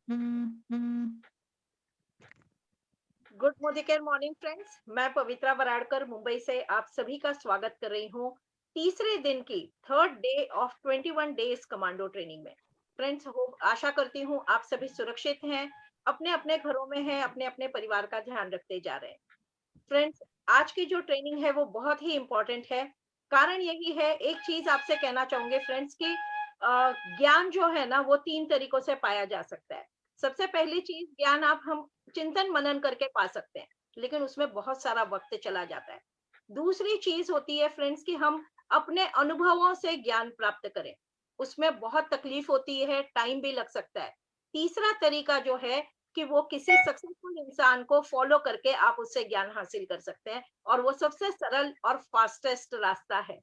Good Modi care morning friends. मैं पवित्रा बराड़कर मुंबई से आप सभी का स्वागत कर रही हूँ तीसरे दिन की third day of 21 days commando training में। फ्रेंड्स, हो आशा करती हूँ आप सभी सुरक्षित हैं, अपने अपने घरों में हैं, अपने अपने परिवार का ध्यान रखते जा रहे हैं। फ्रेंड्स, आज की जो ट्रेनिंग है वो बहुत ही इम्पोर्टेंट है। कारण यही है, एक चीज आपसे कहना चाहूंगे फ्रेंड्स की ज्ञान जो है ना वो तीन तरीकों से पाया जा सकता है। सबसे पहली चीज, ज्ञान आप हम चिंतन मनन करके पा सकते हैं, लेकिन उसमें बहुत सारा वक्त चला जाता है। दूसरी चीज होती है फ्रेंड्स कि हम अपने अनुभवों से ज्ञान प्राप्त करें, उसमें बहुत तकलीफ होती है, टाइम भी लग सकता है। तीसरा तरीका जो है कि वो किसी सक्सेसफुल इंसान को फॉलो करके आप उससे ज्ञान हासिल कर सकते हैं, और वो सबसे सरल और फास्टेस्ट रास्ता है।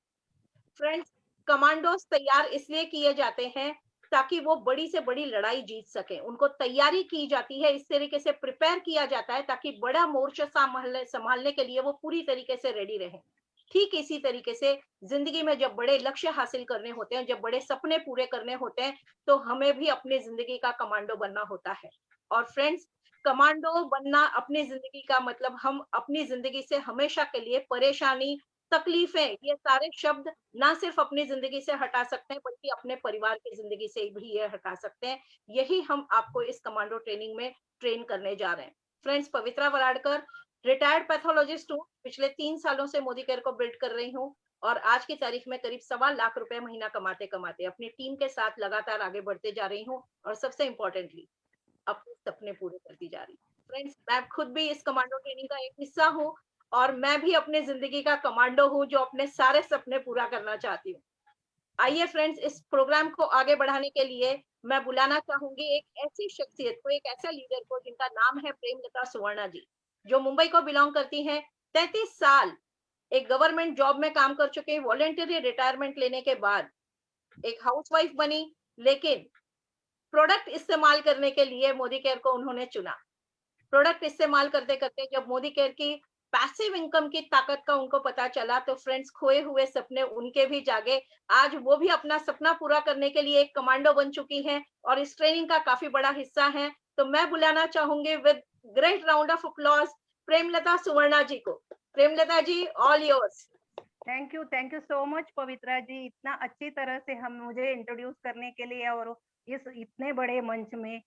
फ्रेंड्स, कमांडोज तैयार इसलिए किए जाते हैं ताकि वो बड़ी से बड़ी लड़ाई जीत सके। उनको तैयारी की जाती है, इस तरीके से प्रिपेयर किया जाता है ताकि बड़ा मोर्चा संभालने संभालने के लिए वो पूरी तरीके से रेडी रहे। ठीक इसी तरीके से जिंदगी में जब बड़े लक्ष्य हासिल करने होते हैं, जब बड़े सपने पूरे करने होते हैं, तो हमें भी अपनी जिंदगी का कमांडो बनना होता है। और फ्रेंड्स, कमांडो बनना अपनी जिंदगी का मतलब हम अपनी जिंदगी से हमेशा के लिए परेशानी, तकलीफें, ये सारे शब्द ना सिर्फ अपनी जिंदगी से हटा सकते हैं बल्कि अपने परिवार की जिंदगी से भी ये हटा सकते हैं। यही हम आपको इस कमांडो ट्रेनिंग में ट्रेन करने जा रहे हैं। फ्रेंड्स, पवित्रा वराडकर रिटायर्ड पैथोलॉजिस्ट हूँ, पिछले 3 सालों से मोदी केयर को बिल्ड कर रही हूँ, और आज की तारीख में करीब 1.25 लाख रुपए महीना कमाते कमाते अपनी टीम के साथ लगातार आगे बढ़ते जा रही हूँ, और सबसे इम्पोर्टेंटली अपने सपने पूरे करती जा रही हूँ। फ्रेंड्स, मैं खुद भी इस कमांडो ट्रेनिंग का एक हिस्सा हूँ, और मैं भी अपने जिंदगी का कमांडो हूँ जो अपने सारे सपने पूरा करना चाहती हूँ। आइए फ्रेंड्स, इस प्रोग्राम को आगे बढ़ाने के लिए मैं बुलाना चाहूंगी एक ऐसी शख्सियत को, एक ऐसा लीडर को जिनका नाम है प्रेमलता सुवर्णा जी, जो मुंबई को बिलोंग करती हैं। 33 साल एक गवर्नमेंट जॉब में काम कर चुके हैं, वॉलेंटरी रिटायरमेंट लेने के बाद एक हाउसवाइफ बनी, लेकिन प्रोडक्ट इस्तेमाल करने के लिए मोदी केयर को उन्होंने चुना। प्रोडक्ट इस्तेमाल करते करते जब मोदी केयर की पैसिव इनकम की ताकत का उनको पता चला, तो फ्रेंड्स, खोए हुए सपने उनके भी जागे। आज वो भी अपना सपना पूरा करने के लिए एक कमांडो बन चुकी हैं, और इस ट्रेनिंग का काफी बड़ा हिस्सा है। तो मैं बुलाना चाहूंगी with great round of applause Premlata Suvarna ji को। Premlata ji, all yours. Thank you so much Pavitra ji, इतना अच्छी तरह से हम मुझे इंट्रोड्यूस करने के लिए और इस इतने बड़े मंच में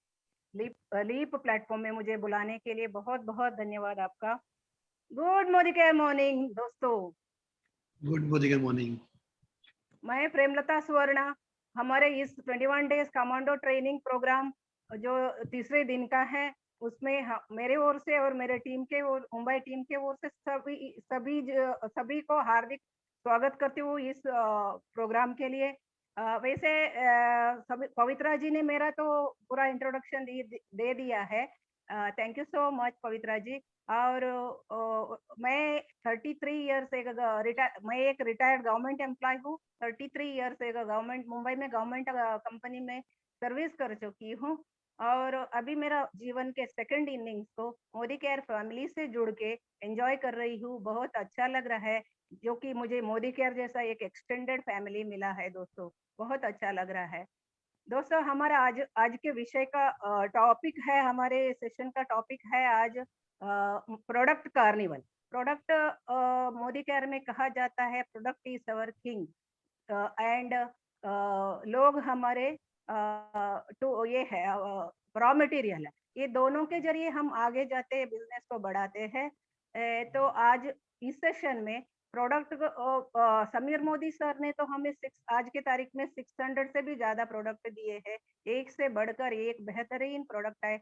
लीप लीप प्लेटफॉर्म में मुझे बुलाने के लिए बहुत बहुत धन्यवाद आपका। गुड मॉर्निंग दोस्तों। Good morning morning. मैं प्रेमलता सुवर्णा, हमारे इस 21 डेज कमांडो ट्रेनिंग प्रोग्राम जो तीसरे दिन का है, उसमें मेरे ओर से और मेरे टीम के और मुंबई टीम के ओर से सभी को हार्दिक स्वागत करती हूँ इस प्रोग्राम के लिए। वैसे पवित्रा जी ने मेरा तो पूरा इंट्रोडक्शन दे दिया है। Thank you so much Pavitra जी। और मैं 33 ईयर्स मैं एक रिटायर्ड गवर्नमेंट एम्प्लॉय हूँ। 33 ईयर्स एक गवर्नमेंट मुंबई में गवर्नमेंट कंपनी में सर्विस कर चुकी हूँ, और अभी मेरा जीवन के सेकंड इनिंग्स को मोदी केयर फैमिली से जुड़ के एंजॉय कर रही हूँ। बहुत अच्छा लग रहा है, जो कि मुझे मोदी केयर जैसा एक एक्सटेंडेड फैमिली मिला है दोस्तों। बहुत अच्छा लग रहा है दोस्तों। हमारा आज आज के विषय का टॉपिक है, हमारे सेशन का टॉपिक है आज product carnival. Product Modi care में कहा जाता है product is our king, and लोग हमारे तो ये है रॉ मटेरियल है। ये दोनों के जरिए हम आगे जाते हैं, बिजनेस को बढ़ाते हैं। तो आज इस सेशन में प्रोडक्ट समीर मोदी सर ने तो हमें आज के तारीख में 600 से भी ज्यादा प्रोडक्ट दिए हैं। एक से बढ़कर एक बेहतरीन प्रोडक्ट है।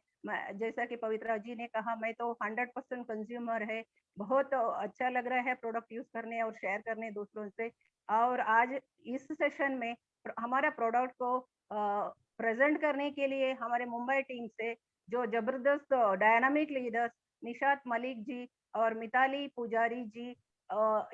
जैसा कि पवित्रा जी ने कहा, मैं तो 100% कंज्यूमर है। बहुत अच्छा लग रहा है प्रोडक्ट यूज करने और शेयर करने दूसरों से। और आज इस सेशन में हमारा प्रोडक्ट को प्रेजेंट करने के लिए हमारे मुंबई टीम से जो जबरदस्त डायनामिक लीडर्स निशात मलिक जी और मिताली पुजारी जी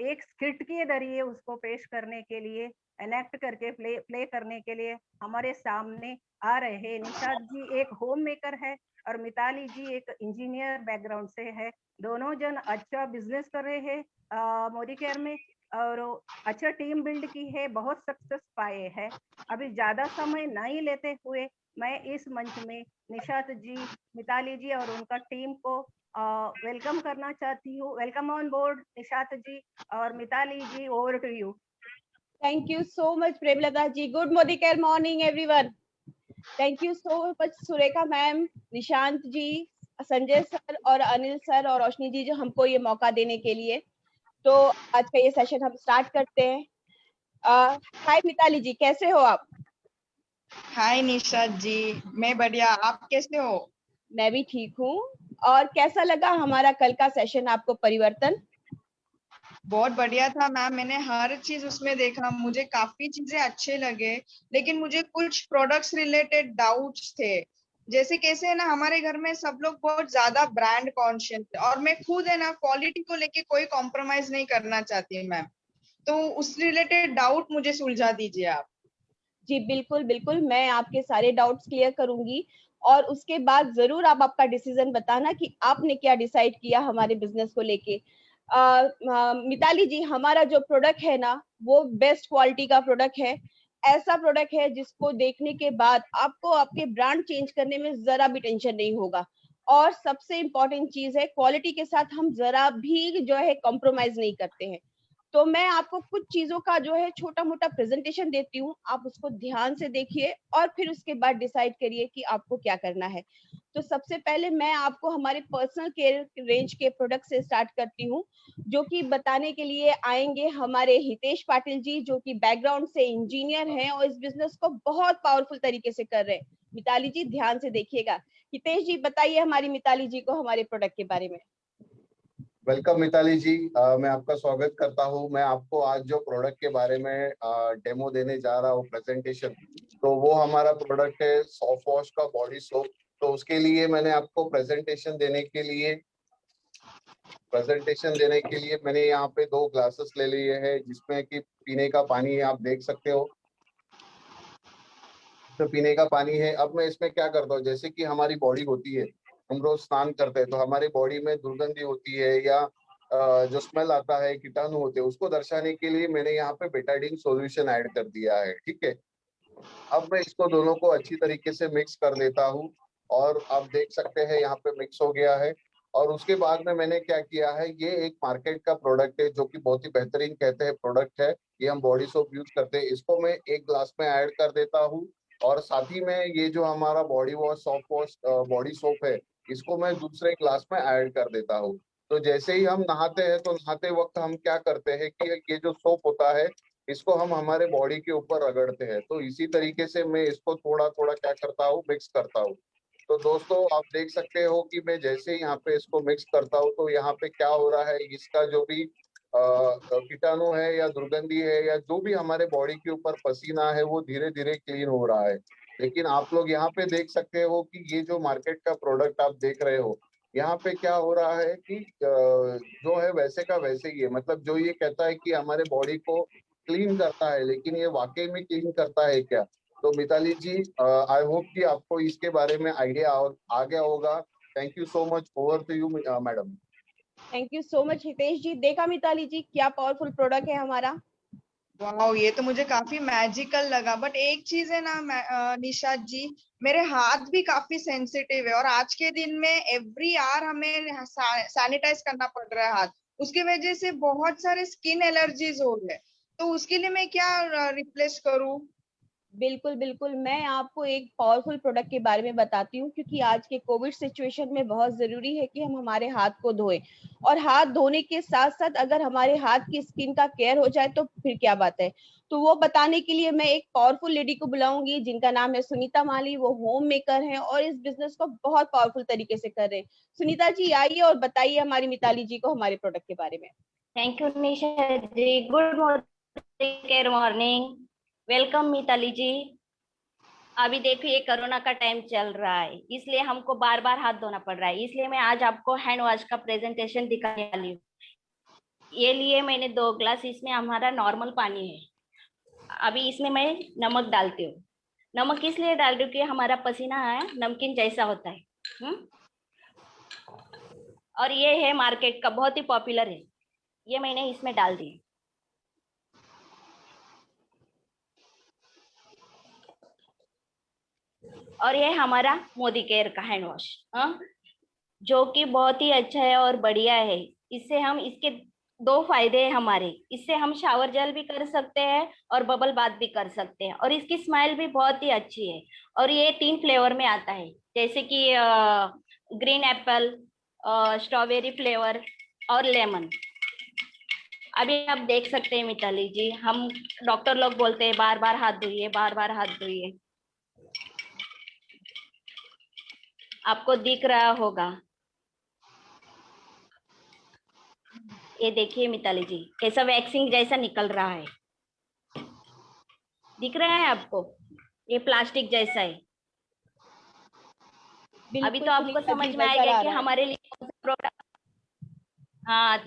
एक स्किट के जरिए उसको पेश करने के लिए, एनेक्ट करके प्ले करने के लिए हमारे सामने आ रहे हैं। निशात जी एक होम मेकर है और मिताली जी एक इंजीनियर बैकग्राउंड से है। दोनों जन अच्छा बिजनेस कर रहे हैं मोदी केयर में। और अच्छा टीम बिल्ड की है, बहुत सक्सेस पाए हैं। अभी ज्यादा समय नहीं लेते हुए मैं इस मंच में निशात जी, मिताली जी और उनका टीम को वेलकम करना चाहती हूँ। Welcome on board Nishat ji और Mitali ji, over to you. Thank you so much, Premlata ji. Good morning, everyone. Thank you so much, Surekha ma'am, Nishant ji, Sanjay sir और अनिल सर और रोशनी जी जो हमको ये मौका देने के लिए। तो आज का ये सेशन हम स्टार्ट करते हैं। हाय मिताली जी, कैसे हो आप? हाय निशात जी, मैं बढ़िया, आप कैसे हो? मैं भी ठीक हूँ। और कैसा लगा हमारा कल का सेशन आपको परिवर्तन? बहुत बढ़िया था मैम, मैंने हर चीज उसमें देखा, मुझे काफी चीजें अच्छे लगे, लेकिन मुझे कुछ प्रोडक्ट्स रिलेटेड डाउट्स थे। जैसे कैसे है ना, हमारे घर में सब लोग बहुत ज्यादा ब्रांड कॉन्शियस है और मैं खुद है ना क्वालिटी को लेके कोई कॉम्प्रोमाइज नहीं करना चाहती मैम। तो उस रिलेटेड डाउट मुझे सुलझा दीजिए आप। जी बिल्कुल बिल्कुल, मैं आपके सारे डाउट्स क्लियर करूंगी और उसके बाद जरूर आप आपका डिसीजन बताना कि आपने क्या डिसाइड किया हमारे बिजनेस को लेके। मिताली जी, हमारा जो प्रोडक्ट है ना वो बेस्ट क्वालिटी का प्रोडक्ट है। ऐसा प्रोडक्ट है जिसको देखने के बाद आपको आपके ब्रांड चेंज करने में जरा भी टेंशन नहीं होगा। और सबसे इम्पोर्टेंट चीज है, क्वालिटी के साथ हम जरा भी जो है कॉम्प्रोमाइज नहीं करते हैं। तो मैं आपको कुछ चीजों का जो है छोटा मोटा प्रेजेंटेशन देती हूँ, आप उसको ध्यान से देखिए और फिर उसके बाद डिसाइड करिए कि आपको क्या करना है। तो सबसे पहले मैं आपको हमारे पर्सनल केयर रेंज के प्रोडक्ट से स्टार्ट करती हूँ, जो कि बताने के लिए आएंगे हमारे हितेश पाटिल जी, जो कि बैकग्राउंड से इंजीनियर हैं और इस बिजनेस को बहुत पावरफुल तरीके से कर रहे हैं। मिताली जी ध्यान से देखिएगा। हितेश जी बताइए हमारी मिताली जी को हमारे प्रोडक्ट के बारे में। वेलकम मिताली जी, मैं आपका स्वागत करता हूं। मैं आपको आज जो प्रोडक्ट के बारे में डेमो देने जा रहा हूं, प्रेजेंटेशन, तो वो हमारा प्रोडक्ट है सॉफ्ट वॉश का बॉडी सोप। तो उसके लिए मैंने आपको प्रेजेंटेशन देने के लिए मैंने यहाँ पे 2 ग्लासेस ले लिए हैं, जिसमें कि पीने का पानी है, आप देख सकते हो। तो पीने का पानी है। अब मैं इसमें क्या करता हूँ, जैसे कि हमारी बॉडी होती है, हम रोज स्नान करते हैं तो हमारी बॉडी में दुर्गंधी होती है या जो स्मेल आता है, कीटाणु होते हैं, उसको दर्शाने के लिए मैंने यहाँ पे बेटाडीन सॉल्यूशन ऐड कर दिया है। ठीक है, अब मैं इसको दोनों को अच्छी तरीके से मिक्स कर देता हूँ और आप देख सकते हैं यहाँ पे मिक्स हो गया है। और उसके बाद में मैंने क्या किया है, ये एक मार्केट का प्रोडक्ट है जो कि बहुत ही बेहतरीन कहते हैं प्रोडक्ट है। ये हम बॉडी सोप यूज करते हैं, इसको मैं एक ग्लास में ऐड कर देता हूँ। और साथ ही में ये जो हमारा body wash soft wash body soap है, इसको मैं दूसरे ग्लास में ऐड कर देता हूँ। तो जैसे ही हम नहाते हैं तो नहाते वक्त हम क्या करते हैं कि ये जो सोप होता है, इसको हम हमारे बॉडी के ऊपर रगड़ते हैं। तो इसी तरीके से मैं इसको थोड़ा थोड़ा क्या करता हूँ, मिक्स करता हूँ। तो दोस्तों आप देख सकते हो कि मैं जैसे ही यहाँ पे इसको मिक्स करता हूँ तो यहाँ पे क्या हो रहा है, इसका जो भी कीटाणु है या दुर्गंधी है या जो भी हमारे बॉडी के ऊपर पसीना है, वो धीरे धीरे क्लीन हो रहा है। लेकिन आप लोग यहाँ पे देख सकते हो कि ये जो मार्केट का प्रोडक्ट आप देख रहे हो, यहाँ पे क्या हो रहा है कि जो है वैसे का वैसे ही है। मतलब जो ये कहता है कि हमारे बॉडी को क्लीन करता है, लेकिन ये वाकई में क्लीन करता है क्या? तो मिताली जी, आई होप कि आपको इसके बारे में आइडिया आ गया होगा। Thank you so much, over to you madam. Thank you so much Hitesh ji. देखा मिताली जी क्या पावरफुल प्रोडक्ट है हमारा। वाओ, ये तो मुझे काफी मैजिकल लगा। बट एक चीज है ना निशात जी, मेरे हाथ भी काफी सेंसिटिव है और आज के दिन में एवरी आवर हमें सैनिटाइज करना पड़ रहा है हाथ। उसकी वजह से बहुत सारे स्किन एलर्जीज हो गए। तो उसके लिए मैं क्या रिप्लेस करूँ? बिल्कुल बिल्कुल, मैं आपको एक पावरफुल प्रोडक्ट के बारे में बताती हूँ, क्योंकि आज के कोविड सिचुएशन में बहुत जरूरी है कि हम हमारे हाथ को धोएं। और हाथ धोने के साथ साथ अगर हमारे हाथ की स्किन का केयर हो जाए तो फिर क्या बात है। तो वो बताने के लिए मैं एक पावरफुल लेडी को बुलाऊंगी, जिनका नाम है सुनीता माली। वो होम मेकर हैं और इस बिजनेस को बहुत पावरफुल तरीके से कर रहे हैं। सुनीता जी आइए और बताइए हमारी मिताली जी को हमारे प्रोडक्ट के बारे में। Thank you Nisha ji. Good morning. Welcome Mitali ji. अभी देखिए कोरोना का टाइम चल रहा है, इसलिए हमको बार बार हाथ धोना पड़ रहा है। इसलिए मैं आज आपको हैंड वॉश का प्रेजेंटेशन दिखाने वाली हूँ। ये लिए मैंने 2 ग्लास, इसमें हमारा नॉर्मल पानी है। अभी इसमें मैं नमक डालती हूँ। नमक इसलिए डाल रही हूँ कि हमारा पसीना है नमकीन जैसा होता है। और ये है मार्केट का, बहुत ही पॉपुलर है। ये मैंने इसमें डाल दी। और ये हमारा मोदी केयर का हैंड वॉश, जो कि बहुत ही अच्छा है और बढ़िया है। इससे हम इसके दो फायदे हैं हमारे, इससे हम शावर जेल भी कर सकते हैं और बबल बाथ भी कर सकते हैं, और इसकी स्मेल भी बहुत ही अच्छी है। और ये 3 फ्लेवर में आता है, जैसे कि ग्रीन एप्पल, स्ट्रॉबेरी फ्लेवर और लेमन। अभी आप देख सकते हैं मिताली जी, हम डॉक्टर लोग बोलते हैं बार बार हाथ धोइए, बार बार हाथ धोइए। आपको दिख रहा होगा, ये देखिए मिताली जी, कैसा वैक्सिंग जैसा निकल रहा है, दिख रहा है आपको? ये प्लास्टिक जैसा है। अभी तो आपको सुनीता जी, समझ में नजर आएगा आ कि रहा है। हमारे लिए कौन सा प्रोडक्ट। हाँ,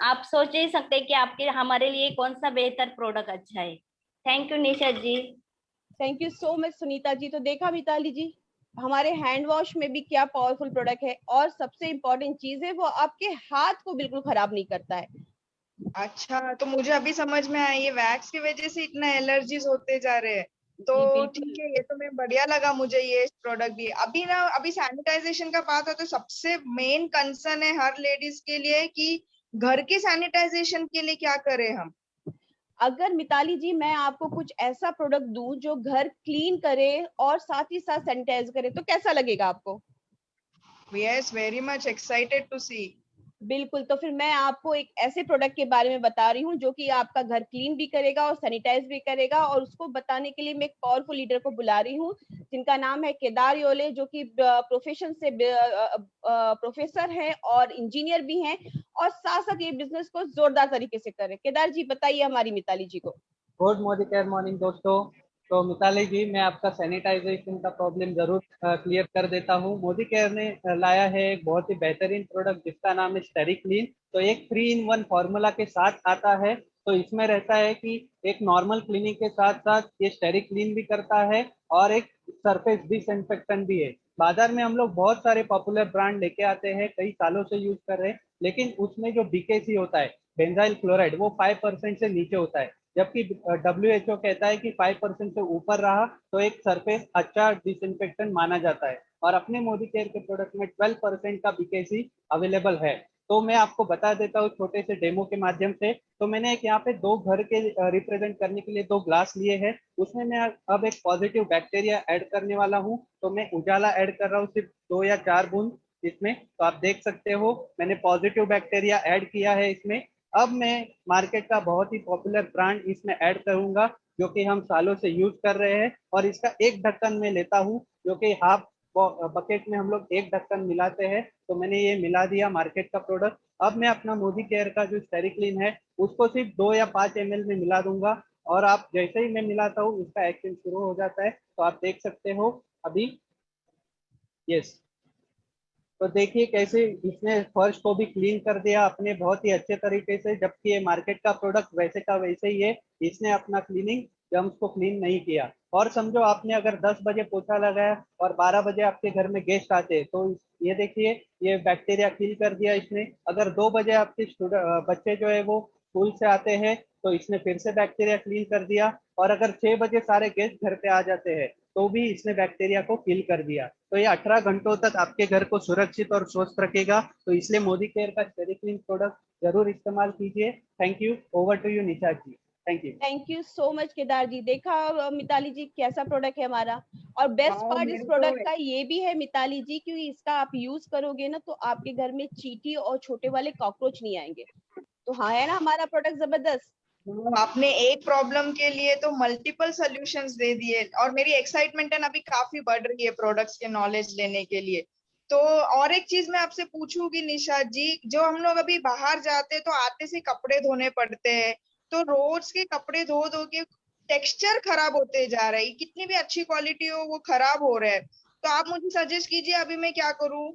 आप सोच ही सकते हैं कि आपके हमारे लिए कौन सा बेहतर प्रोडक्ट अच्छा है। Thank you Nisha ji. Thank you so much Sunita ji. तो देखा मिताली जी, हमारे हैंड वॉश में भी क्या पावरफुल प्रोडक्ट है, और सबसे इम्पोर्टेंट चीज है वो आपके हाथ को बिल्कुल खराब नहीं करता है। अच्छा, तो मुझे अभी समझ में आया, ये वैक्स की वजह से इतना एलर्जीज होते जा रहे हैं। तो जी बिल्कुल। ठीक है, ये तो मैं बढ़िया लगा मुझे ये प्रोडक्ट भी। अभी सैनिटाइजेशन का बात है, तो सबसे मेन कंसर्न है हर लेडीज के लिए कि घर के सैनिटाइजेशन के लिए क्या करें हम। अगर मिताली जी मैं आपको कुछ ऐसा प्रोडक्ट दूं जो घर क्लीन करे और साथ ही साथ सैनिटाइज करे, तो कैसा लगेगा आपको? Yes, very much excited to see. बिल्कुल, तो फिर मैं आपको एक ऐसे प्रोडक्ट के बारे में बता रही हूँ जो कि आपका घर क्लीन भी करेगा और सैनिटाइज भी करेगा। और उसको बताने के लिए मैं एक पावरफुल लीडर को बुला रही हूँ, जिनका नाम है केदार योले, जो कि प्रोफेशन से प्रोफेसर है और इंजीनियर भी हैं, और साथ साथ ये बिजनेस को जोरदार तरीके से कर रहे हैं। केदार जी बताइए हमारी मिताली जी को। गुड मोदी केयर मॉर्निंग दोस्तों। तो मिताली जी, मैं आपका सैनिटाइजेशन का प्रॉब्लम जरूर क्लियर कर देता हूँ। मोदी केयर ने लाया है एक बहुत ही बेहतरीन प्रोडक्ट जिसका नाम है स्टेरिक्लीन। तो एक 3-in-1 फॉर्मूला के साथ आता है। तो इसमें रहता है कि एक नॉर्मल क्लीनिंग के साथ साथ ये स्टेरिक्लीन भी करता है और एक सरफेस डिसइंफेक्टेंट भी है। बाजार में हम लोग बहुत सारे पॉपुलर ब्रांड लेके आते हैं, कई सालों से यूज कर रहे हैं, लेकिन उसमें जो बीकेसी होता है, बेंजाइल क्लोराइड, वो 5% से नीचे होता है। जबकि WHO कहता है कि 5% से ऊपर रहा तो एक सरफेस अच्छा डिसइंफेक्टेंट माना जाता है। और अपने मोदी केयर के प्रोडक्ट में 12% का बीकेसी अवेलेबल है। तो मैं आपको बता देता हूँ छोटे से डेमो के माध्यम से। तो मैंने एक यहाँ पे 2 घर के रिप्रेजेंट करने के लिए 2 ग्लास लिए हैं। उसमें मैं अब एक पॉजिटिव बैक्टीरिया ऐड करने वाला हूँ। तो मैं उजाला ऐड कर रहा हूँ, सिर्फ 2 या 4 बूंद इसमें। तो आप देख सकते हो मैंने पॉजिटिव बैक्टीरिया ऐड किया है इसमें। अब मैं मार्केट का बहुत ही पॉपुलर ब्रांड इसमें ऐड करूंगा, जो कि हम सालों से यूज कर रहे हैं, और इसका एक ढक्कन में लेता हूं, जो कि हाफ बकेट में हम लोग एक ढक्कन मिलाते हैं। तो मैंने ये मिला दिया मार्केट का प्रोडक्ट। अब मैं अपना मोदी केयर का जो स्टेरिक्लीन है उसको सिर्फ 2 या 5 ml में मिला दूंगा, और आप जैसे ही मैं मिलाता हूँ इसका एक्शन शुरू हो जाता है। तो आप देख सकते हो अभी। यस, तो देखिए कैसे इसने फर्श को भी क्लीन कर दिया अपने बहुत ही अच्छे तरीके से, जबकि ये मार्केट का प्रोडक्ट वैसे का वैसे ही है। इसने अपना क्लीनिंग जर्म्स को क्लीन नहीं किया। और समझो आपने अगर 10 बजे पोछा लगाया और 12 बजे आपके घर में गेस्ट आते हैं, तो ये देखिए ये बैक्टीरिया किल कर दिया इसने। अगर 2 बजे आपके बच्चे जो है वो स्कूल से आते हैं तो इसने फिर से बैक्टीरिया क्लीन कर दिया। और अगर 6 बजे सारे गेस्ट घर पे आ जाते हैं तो भी इसने बैक्टीरिया को किल कर दिया। तो ये 18 घंटों तक आपके घर को सुरक्षित और स्वस्थ रखेगा। तो इसलिए मोदी केयर का स्टेरिक्लीन प्रोडक्ट जरूर इस्तेमाल कीजिए। Thank you. Over to you Nisha ji. Thank you. Thank you so much Kedar ji. देखा मिताली जी कैसा प्रोडक्ट है हमारा। और बेस्ट पार्ट इस मेरे प्रोडक्ट तो का ये भी है मिताली जी, क्योंकि इसका आप यूज करोगे ना तो आपके घर में चींटी और छोटे वाले कॉकरोच नहीं आएंगे। तो हाँ, है ना हमारा प्रोडक्ट जबरदस्त। आपने एक प्रॉब्लम के लिए तो मल्टीपल सॉल्यूशंस दे दिए, और मेरी एक्साइटमेंट है अभी काफी बढ़ रही है प्रोडक्ट्स के नॉलेज लेने के लिए। तो और एक चीज मैं आपसे पूछूंगी निशा जी, जो हम लोग अभी बाहर जाते हैं तो आते से कपड़े धोने पड़ते हैं, तो रोज के कपड़े धो धो के टेक्सचर खराब होते जा रहा है, कितनी भी अच्छी क्वालिटी हो वो खराब हो रहा है। तो आप मुझे सजेस्ट कीजिए अभी मैं क्या करूं।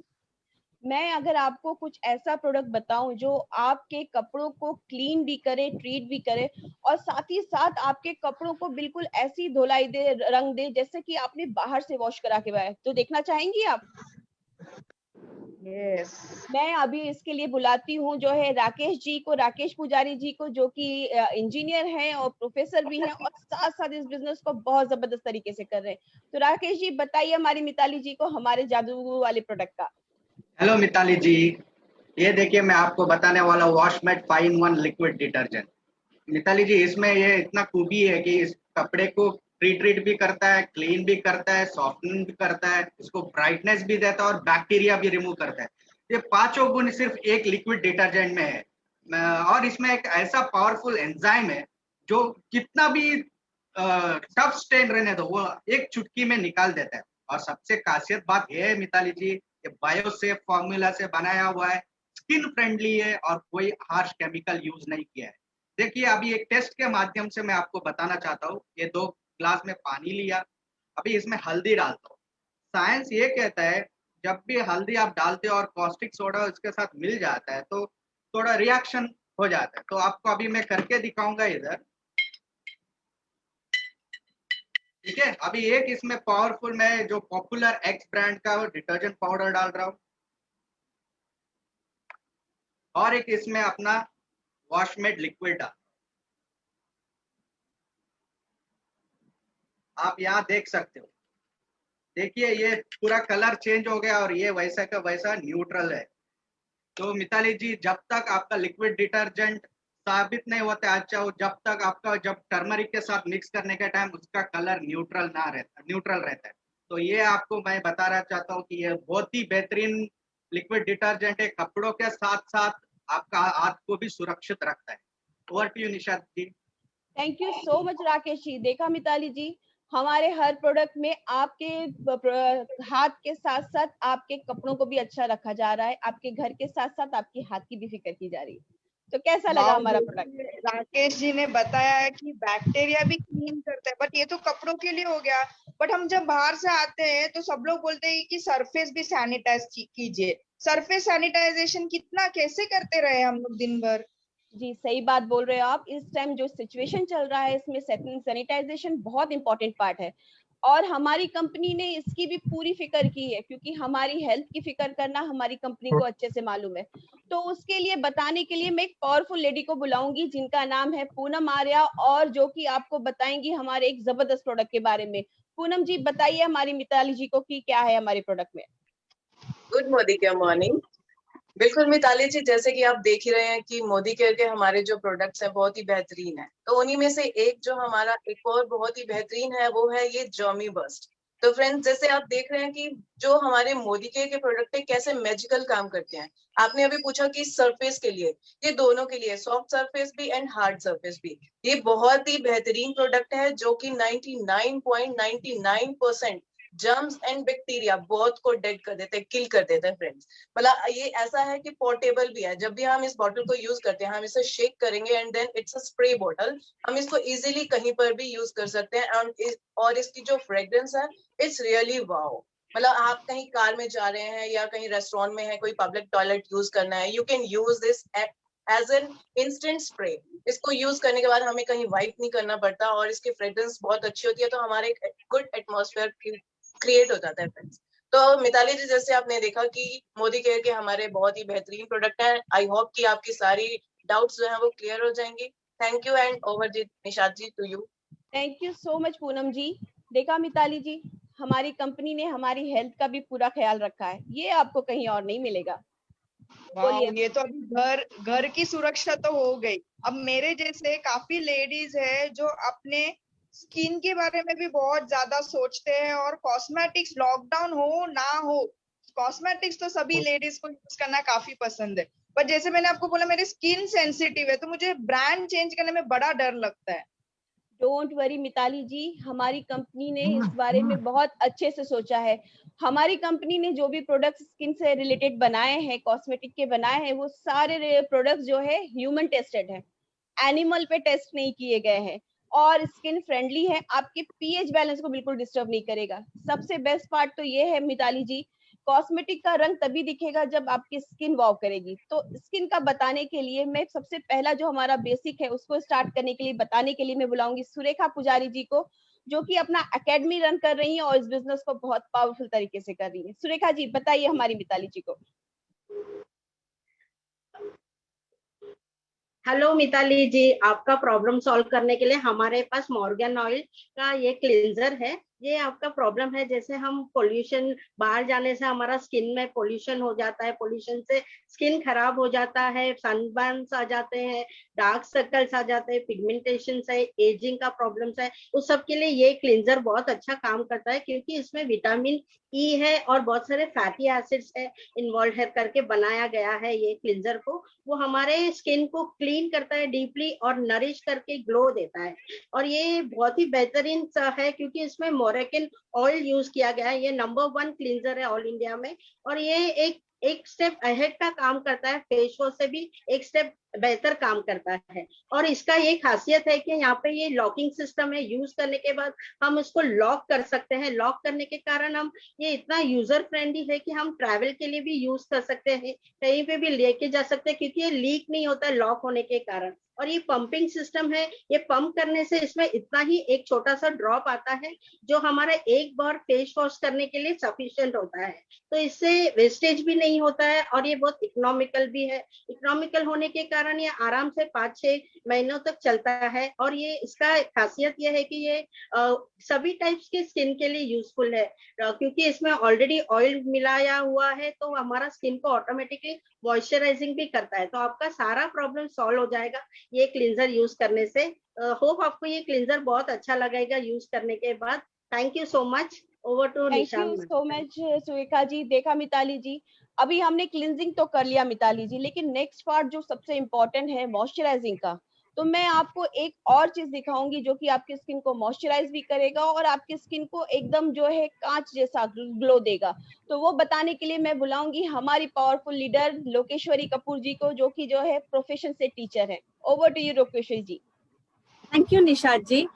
मैं अगर आपको कुछ ऐसा प्रोडक्ट बताऊं जो आपके कपड़ों को क्लीन भी करे, ट्रीट भी करे, और साथ ही साथ आपके कपड़ों को बिल्कुल ऐसी धुलाई दे, रंग दे जैसे कि आपने बाहर से वॉश करा के आए, तो देखना चाहेंगी आप? यस मैं अभी इसके लिए बुलाती हूँ जो है राकेश जी को, राकेश पुजारी जी को, जो कि इंजीनियर हैं और प्रोफेसर भी हैं और साथ साथ इस बिजनेस को बहुत जबरदस्त तरीके से कर रहे हैं। तो राकेश जी बताइए हमारी मिताली जी को हमारे जादू वाले प्रोडक्ट का। हेलो मिताली जी, ये देखिए मैं आपको बताने वाला वॉशमेट 5-in-1 लिक्विड डिटर्जेंट। मिताली जी, इसमें ये इतना खूबी है कि इस कपड़े को प्री ट्रीट भी करता है, क्लीन भी करता है, सॉफ्टनिंग भी करता है, इसको ब्राइटनेस भी देता है और बैक्टीरिया भी रिमूव करता है। ये पांचों गुण सिर्फ एक लिक्विड डिटर्जेंट में है। और इसमें एक ऐसा पावरफुल एंजाइम है जो कितना भी टफ स्टेन रहने दो वो एक चुटकी में निकाल देता है। और सबसे खासियत बात यह है मिताली जी, ये बायोसेफ फॉर्मूला से बनाया हुआ है, स्किन फ्रेंडली है और कोई हार्श केमिकल यूज नहीं किया है। देखिए अभी एक टेस्ट के माध्यम से मैं आपको बताना चाहता हूँ। ये 2 ग्लास में पानी लिया, अभी इसमें हल्दी डालता हूँ। साइंस ये कहता है जब भी हल्दी आप डालते हो और कॉस्टिक सोडा इसके साथ मिल जाता है तो थोड़ा रिएक्शन हो जाता है। तो आपको अभी मैं करके दिखाऊंगा इधर, ठीक है। अभी एक इसमें पावरफुल मैं जो पॉपुलर एक्स ब्रांड का डिटर्जेंट पाउडर डाल रहा हूँ और एक इसमें अपना वॉशमेट लिक्विड डाल। आप यहाँ देख सकते हो, देखिए ये पूरा कलर चेंज हो गया और ये वैसा का वैसा न्यूट्रल है। तो मिताली जी, जब तक आपका लिक्विड डिटर्जेंट साबित नहीं होता अच्छा हो, जब तक आपका जब टर्मरिक के साथ मिक्स करने के टाइम उसका कलर न्यूट्रल रहता है। तो ये आपको मैं बताना चाहता हूँ कि ये बहुत ही बेहतरीन लिक्विड डिटर्जेंट है, कपड़ों के साथ साथ आपका हाथ को भी सुरक्षित रखता है। Over to you Nishad ji. Thank you so much Rakesh ji. देखा मिताली जी, हमारे हर प्रोडक्ट में आपके हाथ के साथ साथ आपके कपड़ों को भी अच्छा रखा जा रहा है, आपके घर के साथ साथ आपके हाथ की भी फिक्र की जा रही है। तो कैसा लगा हमारा प्रोडक्ट? राकेश जी ने बताया है कि बैक्टीरिया भी क्लीन करता है, बट ये तो कपड़ों के लिए हो गया। बट हम जब बाहर से आते हैं तो सब लोग बोलते हैं कि सरफेस भी सैनिटाइज कीजिए। सरफेस सैनिटाइजेशन कितना कैसे करते रहे हम लोग दिन भर। जी सही बात बोल रहे हो आप। इस टाइम जो सिचुएशन चल रहा है इसमें सैनिटाइजेशन बहुत इंपॉर्टेंट पार्ट है और हमारी कंपनी ने इसकी भी पूरी फिक्र की है, क्योंकि हमारी हेल्थ की फिक्र करना हमारी कंपनी को अच्छे से मालूम है। तो उसके लिए बताने के लिए मैं एक पावरफुल लेडी को बुलाऊंगी जिनका नाम है पूनम आर्या, और जो कि आपको बताएंगी हमारे एक जबरदस्त प्रोडक्ट के बारे में। पूनम जी बताइए हमारी मिताली जी को कि क्या है हमारे प्रोडक्ट में। Good morning. बिल्कुल मिताली जी, जैसे कि आप देख ही रहे हैं कि मोदी केयर के हमारे जो प्रोडक्ट्स हैं बहुत ही बेहतरीन है। तो उन्हीं में से एक जो हमारा एक और बहुत ही बेहतरीन है वो है ये जर्मी बस्ट। तो फ्रेंड्स, जैसे आप देख रहे हैं कि जो हमारे मोदी केयर के प्रोडक्ट है कैसे मैजिकल काम करते हैं। आपने अभी पूछा कि सरफेस के लिए, ये दोनों के लिए, सॉफ्ट सरफेस भी एंड हार्ड सरफेस भी, ये बहुत ही बेहतरीन प्रोडक्ट है जो कि 99.99% जर्म्स एंड बैक्टीरिया बहुत को डेड कर देते हैं, किल कर देते हैं फ्रेंड्स। मतलब ये ऐसा है कि पोर्टेबल भी है। जब भी हम इस बॉटल को यूज करते हैं हम इसे शेक करेंगे and then it's a spray bottle. हम इसको इजीली कहीं पर भी यूज कर सकते हैं और इसकी जो फ्रेग्रेंस है इट्स रियली वाओ। मतलब आप कहीं कार में जा रहे हैं या कहीं रेस्टोरेंट में है, कोई पब्लिक टॉयलेट यूज करना है, you can use this as an instant spray. इसको यूज करने के बाद हमें कहीं वाइप नहीं करना पड़ता और इसकी फ्रेग्रेंस बहुत अच्छी होती है, तो हमारे गुड एटमॉस्फेयर क्रिएट हो जाता है फ्रेंड्स। तो मिताली जी, जैसे आपने देखा कि मोदी केयर के हमारे बहुत ही बेहतरीन प्रोडक्ट हैं। आई होप कि आपकी सारी डाउट्स जो है वो क्लियर हो जाएंगी। Thank you and over ji Nishad ji to you. Thank you so much Poonam ji. देखा मिताली जी, हमारी कंपनी ने हमारी हेल्थ का भी पूरा ख्याल रखा है, ये आपको कहीं और नहीं मिलेगा। वाह, ये तो अभी घर की सुरक्षा तो हो गई। अब मेरे जैसे काफी लेडीज है जो अपने स्किन के बारे में भी बहुत ज्यादा सोचते हैं और कॉस्मेटिक्स, लॉकडाउन हो ना हो, कॉस्मेटिक्स तो सभी लेडीज को यूज करना काफी पसंद है। पर जैसे मैंने आपको बोला मेरी स्किन सेंसिटिव है तो मुझे ब्रांड चेंज करने में बड़ा डर लगता है। डोंट वरी मिताली जी, हमारी कंपनी ने इस बारे में बहुत अच्छे से सोचा है। हमारी कंपनी ने जो भी प्रोडक्ट्स स्किन से रिलेटेड बनाए हैं, कॉस्मेटिक के बनाए हैं, वो सारे प्रोडक्ट्स जो है ह्यूमन टेस्टेड है, एनिमल पे टेस्ट नहीं किए गए हैं और स्किन फ्रेंडली है। आपके पीएच बैलेंस को बिल्कुल डिस्टर्ब नहीं करेगा। सबसे बेस्ट पार्ट तो ये है मिताली जी, कॉस्मेटिक का रंग तभी दिखेगा जब आपकी स्किन वाव करेगी। तो स्किन का बताने के लिए मैं सबसे पहला जो हमारा बेसिक है उसको स्टार्ट करने के लिए, बताने के लिए मैं बुलाऊंगी सुरेखा पुजारी जी को, जो कि अपना एकेडमी रन कर रही है और इस बिजनेस को बहुत पावरफुल तरीके से कर रही है। सुरेखा जी बताइए हमारी मिताली जी को। हेलो मिताली जी, आपका प्रॉब्लम सॉल्व करने के लिए हमारे पास मॉर्गन ऑयल का ये क्लींजर है। ये आपका प्रॉब्लम है, जैसे हम पोल्यूशन, बाहर जाने से हमारा स्किन में पोल्यूशन हो जाता है, पोल्यूशन से स्किन खराब हो जाता है, सनबर्न्स आ जाते हैं, डार्क सर्कल्स आ जाते हैं, पिगमेंटेशन है, एजिंग का प्रॉब्लम्स है, उस सब के लिए ये क्लींजर बहुत अच्छा काम करता है, क्योंकि इसमें विटामिन ई है और बहुत सारे फैटी एसिड्स है इन्वॉल्व है करके बनाया गया है ये क्लींजर को। वो हमारे स्किन को क्लीन करता है डीपली और नरिश करके ग्लो देता है। और ये बहुत ही बेहतरीन है, क्योंकि इसमें मोरेकिन ऑयल यूज किया गया है। ये नंबर 1 क्लींजर है ऑल इंडिया में, और ये एक स्टेप अहेड का काम करता है, फेस वॉश से भी एक स्टेप बेहतर काम करता है। और इसका ये खासियत है कि यहाँ पे ये लॉकिंग सिस्टम है, यूज करने के बाद हम इसको लॉक कर सकते हैं। लॉक करने के कारण हम ये इतना यूजर फ्रेंडली है कि हम ट्रैवल के लिए भी यूज कर सकते हैं, कहीं पे भी लेके जा सकते हैं, क्योंकि ये लीक नहीं होता है लॉक होने के कारण। और ये पंपिंग सिस्टम है, ये पंप करने से इसमें इतना ही एक छोटा सा ड्रॉप आता है, जो हमारा एक बार फेस वॉश करने के लिए सफिशिएंट होता है। तो इससे वेस्टेज भी नहीं होता है, और ये बहुत इकोनॉमिकल भी है। इकोनॉमिकल होने के कारण ये आराम से 5-6 महीनों तक चलता है। और ये इसका खासियत ये है कि ये सभी टाइप्स के स्किन के लिए यूजफुल है, क्योंकि इसमें ऑलरेडी ऑयल मिलाया हुआ है, तो हमारा स्किन को ऑटोमेटिकली मॉइस्चराइजिंग भी करता है। तो आपका सारा प्रॉब्लम सॉल्व हो जाएगा ये क्लींजर यूज करने से। होप आपको ये क्लींजर बहुत अच्छा लगेगा यूज करने के बाद। Thank you so much. Over to thank Nishan you ma'am. So much Surekha ji. देखा मिताली जी, अभी हमने क्लिनजिंग तो कर लिया मिताली जी, लेकिन नेक्स्ट पार्ट जो सबसे इम्पोर्टेंट है मॉइस्चराइजिंग का, तो मैं आपको एक और चीज दिखाऊंगी जो कि आपकी स्किन को मॉइस्चराइज भी करेगा और आपकी स्किन को एकदम जो है कांच जैसा ग्लो देगा। तो वो बताने के लिए मैं बुलाऊंगी हमारी पावरफुल लीडर लोकेश्वरी कपूर जी को, जो कि जो है प्रोफेशन से टीचर है। Over to you Lokeshwari ji. Thank you Nishad ji.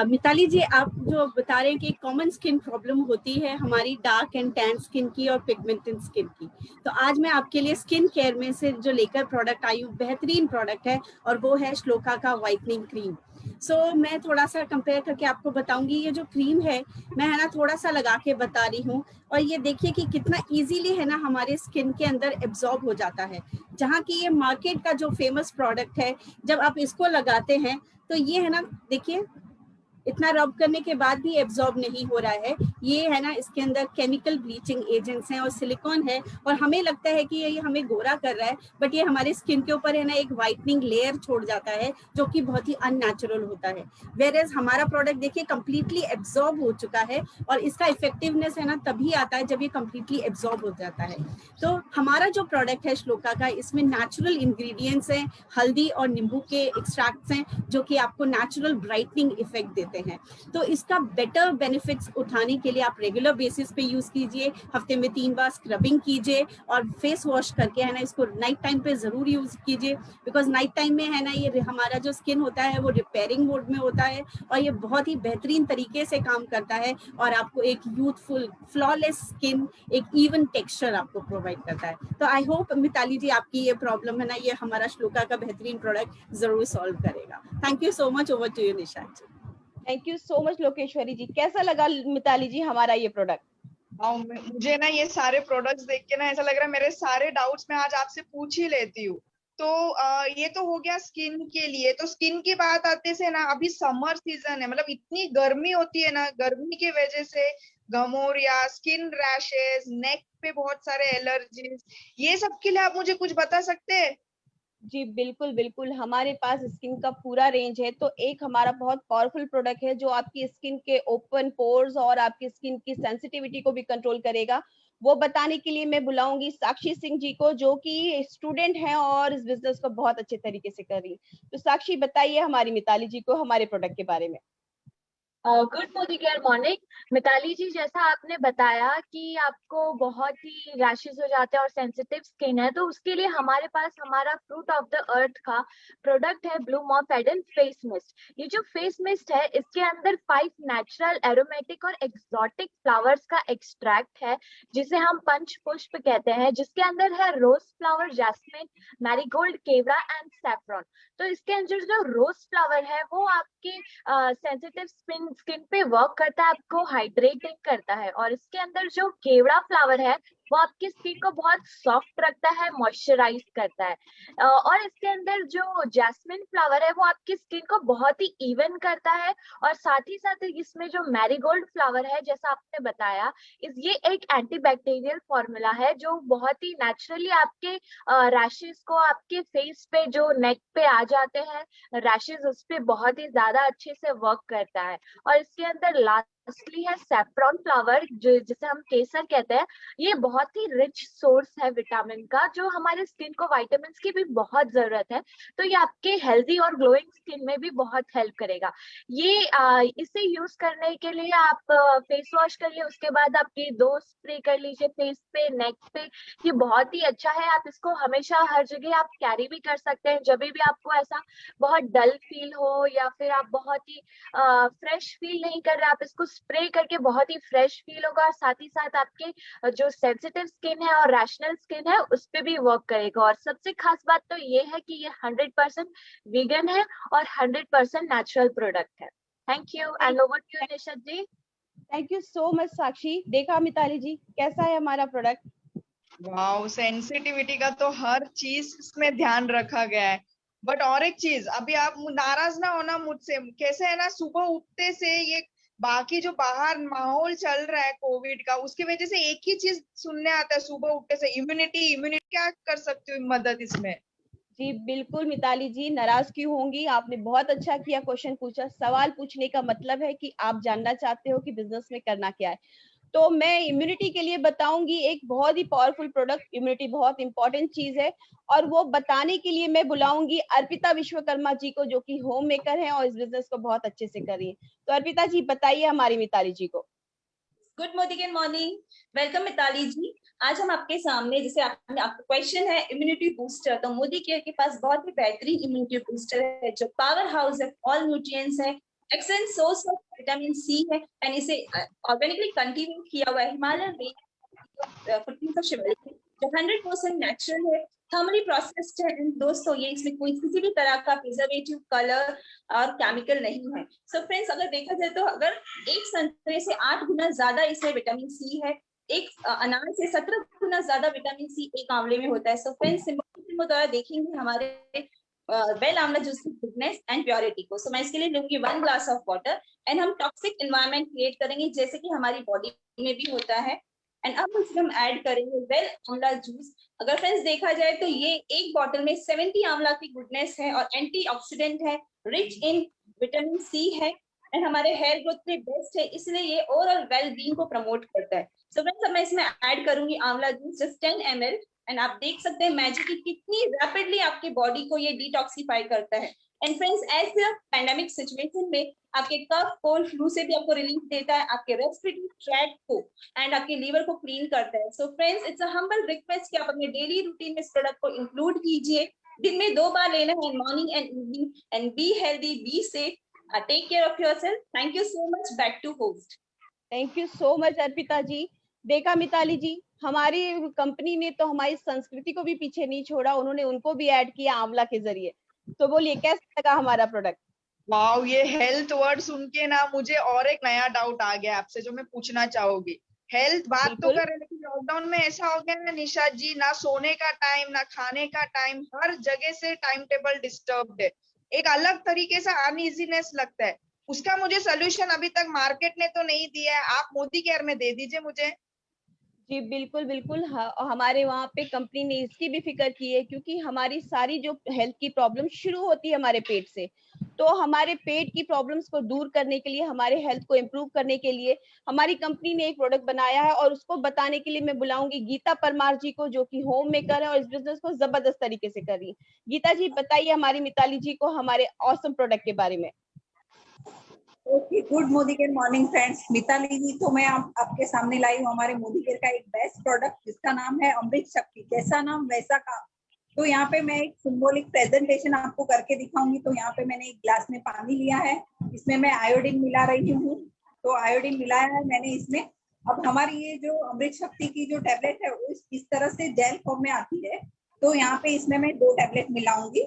Mitali ji, आप जो बता रहे हैं कि कॉमन स्किन प्रॉब्लम होती है हमारी डार्क एंड टैन स्किन की और पिगमेंटेड स्किन की, तो आज मैं आपके लिए स्किन केयर में से जो लेकर प्रोडक्ट आई हूँ, बेहतरीन प्रोडक्ट है, और वो है श्लोका का वाइटनिंग क्रीम। मैं थोड़ा सा कंपेयर करके आपको बताऊंगी। ये जो क्रीम है, मैं है ना थोड़ा सा लगा के बता रही हूँ, और ये देखिए कि कितना इजीली है ना हमारे स्किन के अंदर एब्जॉर्ब हो जाता है। जहाँ की ये मार्केट का जो फेमस प्रोडक्ट है, जब आप इसको लगाते हैं तो ये है ना, देखिए इतना रब करने के बाद भी एब्जॉर्ब नहीं हो रहा है। ये है ना, इसके अंदर केमिकल ब्लीचिंग एजेंट्स हैं और सिलिकॉन है, और हमें लगता है कि ये हमें गोरा कर रहा है, बट ये हमारे स्किन के ऊपर है ना एक वाइटनिंग लेयर छोड़ जाता है, जो कि बहुत ही अननेचुरल होता है। वेयरएज हमारा प्रोडक्ट देखिए कंप्लीटली एब्जॉर्ब हो चुका है, और इसका इफेक्टिवनेस है ना तभी आता है जब ये कंप्लीटली एब्जॉर्ब हो जाता है। तो हमारा जो प्रोडक्ट है श्लोका का, इसमें नेचुरल इंग्रेडिएंट्स हैं, हल्दी और नींबू के एक्सट्रैक्ट्स हैं, जो कि आपको नेचुरल ब्राइटनिंग इफेक्ट देते हैं। तो इसका बेटर बेनिफिट्स उठाने के लिए आप रेगुलर बेसिस पे यूज कीजिए, हफ्ते में 3 बार स्क्रबिंग कीजिए, और फेस वॉश करके है ना इसको नाइट टाइम पे जरूर यूज कीजिए, बिकॉज नाइट टाइम में है ना ये हमारा जो स्किन होता है वो रिपेयरिंग मोड में होता है, और ये बहुत ही बेहतरीन तरीके से काम करता है, और आपको एक यूथफुल फ्लॉलेस स्किन, एक इवन टेक्सचर आपको प्रोवाइड करता है। तो आई होप मिताली जी आपकी ये प्रॉब्लम है ना, ये हमारा श्लोका का बेहतरीन प्रोडक्ट जरूर सॉल्व करेगा। Thank you so much. Over to you Nishad ji. Thank you so much Lokeshwari ji. कैसा लगा मिताली जी हमारा ये प्रोडक्ट? मुझे ना ये सारे प्रोडक्ट्स देख के ना ऐसा लग रहा है मेरे सारे डाउट्स मैं आज आपसे पूछ ही लेती हूँ। तो ये तो हो गया स्किन के लिए। तो स्किन की बात आते से ना, अभी समर सीजन है, मतलब इतनी गर्मी होती है ना, गर्मी की वजह से घमौरिया, स्किन रैशेस, नेक पे बहुत सारे एलर्जीज, ये सब के लिए आप मुझे कुछ बता सकते हैं? जी बिल्कुल बिल्कुल, हमारे पास स्किन का पूरा रेंज है। तो एक हमारा बहुत पावरफुल प्रोडक्ट है जो आपकी स्किन के ओपन पोर्स और आपकी स्किन की सेंसिटिविटी को भी कंट्रोल करेगा। वो बताने के लिए मैं बुलाऊंगी साक्षी सिंह जी को, जो कि स्टूडेंट हैं और इस बिजनेस को बहुत अच्छे तरीके से कर रही है। तो साक्षी बताइए हमारी मिताली जी को हमारे प्रोडक्ट के बारे में। गुड मॉर्निंग मिताली जी, जैसा आपने बताया कि आपको बहुत ही रैशेस हो जाते हैं और सेंसिटिव स्किन है, तो उसके लिए हमारे पास हमारा फ्रूट ऑफ द अर्थ का प्रोडक्ट है blue mop Eden face mist. ये जो फेस मिस्ट है, इसके अंदर 5 नेचुरल एरोमेटिक और एक्सोटिक फ्लावर्स का एक्सट्रैक्ट है, जिसे हम पंच पुष्प कहते हैं, जिसके अंदर है रोज फ्लावर, जैस्मिन, मैरीगोल्ड, केवड़ा एंड सैफरॉन। तो इसके अंदर जो रोज फ्लावर है वो आपके सेंसिटिव स्किन पे वर्क करता है, आपको हाइड्रेटिंग करता है। और इसके अंदर जो केवड़ा फ्लावर है वो आपकी स्किन को बहुत सॉफ्ट रखता है, मॉइस्चराइज करता है। और इसके अंदर जो जैस्मिन फ्लावर है वो आपकी स्किन को बहुत ही इवन करता है। और साथ ही साथ इसमें जो मैरीगोल्ड फ्लावर है, जैसा आपने बताया, ये एक एंटीबैक्टीरियल फॉर्मूला है जो बहुत ही नेचुरली आपके रैशेस को, आपके फेस पे जो नेक पे आ जाते हैं रैशेस, उस पे बहुत ही ज्यादा अच्छे से वर्क करता है। और इसके अंदर लास्टली है सैफ्रॉन फ्लावर, जो जिसे हम केसर कहते हैं। ये बहुत ही रिच सोर्स है विटामिन का, जो हमारे स्किन को विटामिन की भी बहुत जरूरत है। तो ये आपके हेल्दी और ग्लोइंग स्किन में भी बहुत हेल्प करेगा। ये इसे यूज करने के लिए आप फेस वॉश कर लिए, उसके बाद आपकी 2 स्प्रे कर लीजिए फेस पे, नेक पे। ये बहुत ही अच्छा है। आप इसको हमेशा हर जगह आप कैरी भी कर सकते हैं। जब भी आपको ऐसा बहुत डल फील हो या फिर आप बहुत ही फ्रेश फील नहीं कर रहे, आप इसको स्प्रे करके बहुत ही फ्रेश फील होगा। और साथ ही साथ आपके जो सेंसिटिव स्किन है और रैशनल स्किन है उस पे भी वर्क करेगा। और सबसे खास बात तो ये है कि ये 100% वीगन है और 100% नेचुरल प्रोडक्ट है। Thank you and over to you Nisha ji. Thank you so much Sakshi. देखा मिताली जी कैसा है हमारा प्रोडक्ट? वाओ, सेंसिटिविटी का तो हर चीज इसमें ध्यान रखा गया है। बट और एक चीज, अभी आप नाराज ना होना मुझसे, कैसे है ना, सुबह उठते से ये बाकी जो बाहर माहौल चल रहा है कोविड का, उसकी वजह से एक ही चीज सुनने आता है सुबह उठते से, इम्यूनिटी इम्यूनिटी। क्या कर सकते हो मदद इसमें? जी बिल्कुल मिताली जी, नाराज क्यों होंगी? आपने बहुत अच्छा किया क्वेश्चन पूछा। सवाल पूछने का मतलब है कि आप जानना चाहते हो कि बिजनेस में करना क्या है। तो मैं इम्यूनिटी के लिए बताऊंगी एक बहुत ही पावरफुल प्रोडक्ट। इम्यूनिटी बहुत इंपॉर्टेंट चीज है और वो बताने के लिए मैं बुलाऊंगी अर्पिता विश्वकर्मा जी को, जो कि होम मेकर हैं और इस बिजनेस को बहुत अच्छे से कर रही है। तो अर्पिता जी बताइए हमारी मिताली जी को। गुड मॉर्निंग, वेलकम मिताली जी। आज हम आपके सामने, जैसे आपका क्वेश्चन है इम्यूनिटी बूस्टर, तो मोदी केयर के पास बहुत ही बेहतरीन इम्यूनिटी बूस्टर है जो पावर हाउस है, ऑल न्यूट्रिएंट्स है, excellent source of vitamin C है एंड इसे ऑर्गेनिकली कंटिन्यू किया हुआ है हिमालयन रेंज जो 100% नेचुरल है, थर्मली प्रोसेस्ड है। दोस्तों ये इसमें कोई किसी भी तरह का प्रिजर्वेटिव, कलर और केमिकल नहीं है। सो फ्रेंड्स, अगर देखा जाए तो अगर एक संतरे से 8 गुना ज्यादा इसमें विटामिन सी है, एक अनार से 17 गुना ज्यादा विटामिन सी एक आंवले में होता है। सो फ्रेंड्स, सिंबल द्वारा देखेंगे हमारे वेल आंवला जूस की थिकनेस एंड प्योरिटी को। सो मैं इसके लिए लूंगी 1 ग्लास ऑफ वाटर एंड हम टॉक्सिक एनवायरनमेंट क्रिएट करेंगे जैसे कि हमारी बॉडी में भी होता है। एंड अब इसमें हम ऐड करेंगे वेल आंवला जूस। अगर फ्रेंड्स देखा जाए तो ये एक बॉटल में 70 आंवला की गुडनेस है और एंटीऑक्सीडेंट है, रिच इन विटामिन सी है एंड हमारे हेयर ग्रोथ के लिए बेस्ट है, इसलिए ये ओवरऑल वेल बीइंग को प्रमोट करता है। सो फ्रेंड्स, अब मैं इसमें ऐड करूंगी आंवला जूस जस्ट 10 ml एंड आप देख सकते हैं मैजिक की कितनी रैपिडली आपके बॉडी को ये डिटॉक्सिफाई करता है। And friends, as pandemic situation में आपके कफ, कोल्ड, फ्लू से भी आपको रिलीफ देता है, आपके रेस्पिरेटरी ट्रैक्ट को एंड आपके लीवर को क्लीन करता है। So friends, it's a humble request कि आप अपने डेली रूटीन में इस प्रोडक्ट को इंक्लूड कीजिए। दिन में 2 बार लेना है, morning and evening. And be healthy, be safe, take care of yourself. Thank you so much. Back to host. Thank you so much Arpita ji. देखा मिताली जी, हमारी कंपनी ने तो हमारी संस्कृति को भी पीछे नहीं छोड़ा, उन्होंने उनको भी ऐड किया आंवला के जरिए। तो बोलिए कैसा लगा हमारा प्रोडक्ट? वाओ, ये हेल्थ वर्ड सुन के ना मुझे और एक नया डाउट आ गया आपसे जो मैं पूछना चाहूंगी। हेल्थ बात तो कर रहे हैं, लेकिन लॉकडाउन में ऐसा हो गया ना निशा जी, ना सोने का टाइम ना खाने का टाइम, हर जगह से टाइम टेबल डिस्टर्ब्ड है। एक अलग तरीके से अनइजीनेस लगता है। उसका मुझे सोल्यूशन अभी तक मार्केट ने तो नहीं दिया है, आप मोदी केयर में दे दीजिए मुझे। जी बिल्कुल बिल्कुल, हमारे वहाँ पे कंपनी ने इसकी भी फिक्र की है, क्योंकि हमारी सारी जो हेल्थ की प्रॉब्लम शुरू होती है हमारे पेट से। तो हमारे पेट की प्रॉब्लम्स को दूर करने के लिए, हमारे हेल्थ को इम्प्रूव करने के लिए हमारी कंपनी ने एक प्रोडक्ट बनाया है और उसको बताने के लिए मैं बुलाऊंगी गीता परमार जी को, जो कि होम मेकर है और इस बिजनेस को जबरदस्त तरीके से कर रही है। गीता जी बताइए हमारी मिताली जी को हमारे ऑसम प्रोडक्ट के बारे में। Okay, good Modi care morning friends. Mitali ji, तो मैं आपके सामने लाई हूँ हमारे मोदी केयर का एक बेस्ट प्रोडक्ट जिसका नाम है अमृत शक्ति। जैसा नाम वैसा काम। तो यहाँ पे मैं एक सिंबॉलिक प्रेजेंटेशन आपको करके दिखाऊंगी। तो यहाँ पे मैंने एक ग्लास में पानी लिया है, इसमें मैं आयोडीन मिला रही हूँ। तो आयोडीन मिलाया है मैंने इसमें। अब हमारी ये जो अमृत शक्ति की जो टेबलेट है वो इस तरह से जेल फॉर्म में आती है। तो यहाँ पे इसमें मैं 2 टेबलेट मिलाऊंगी।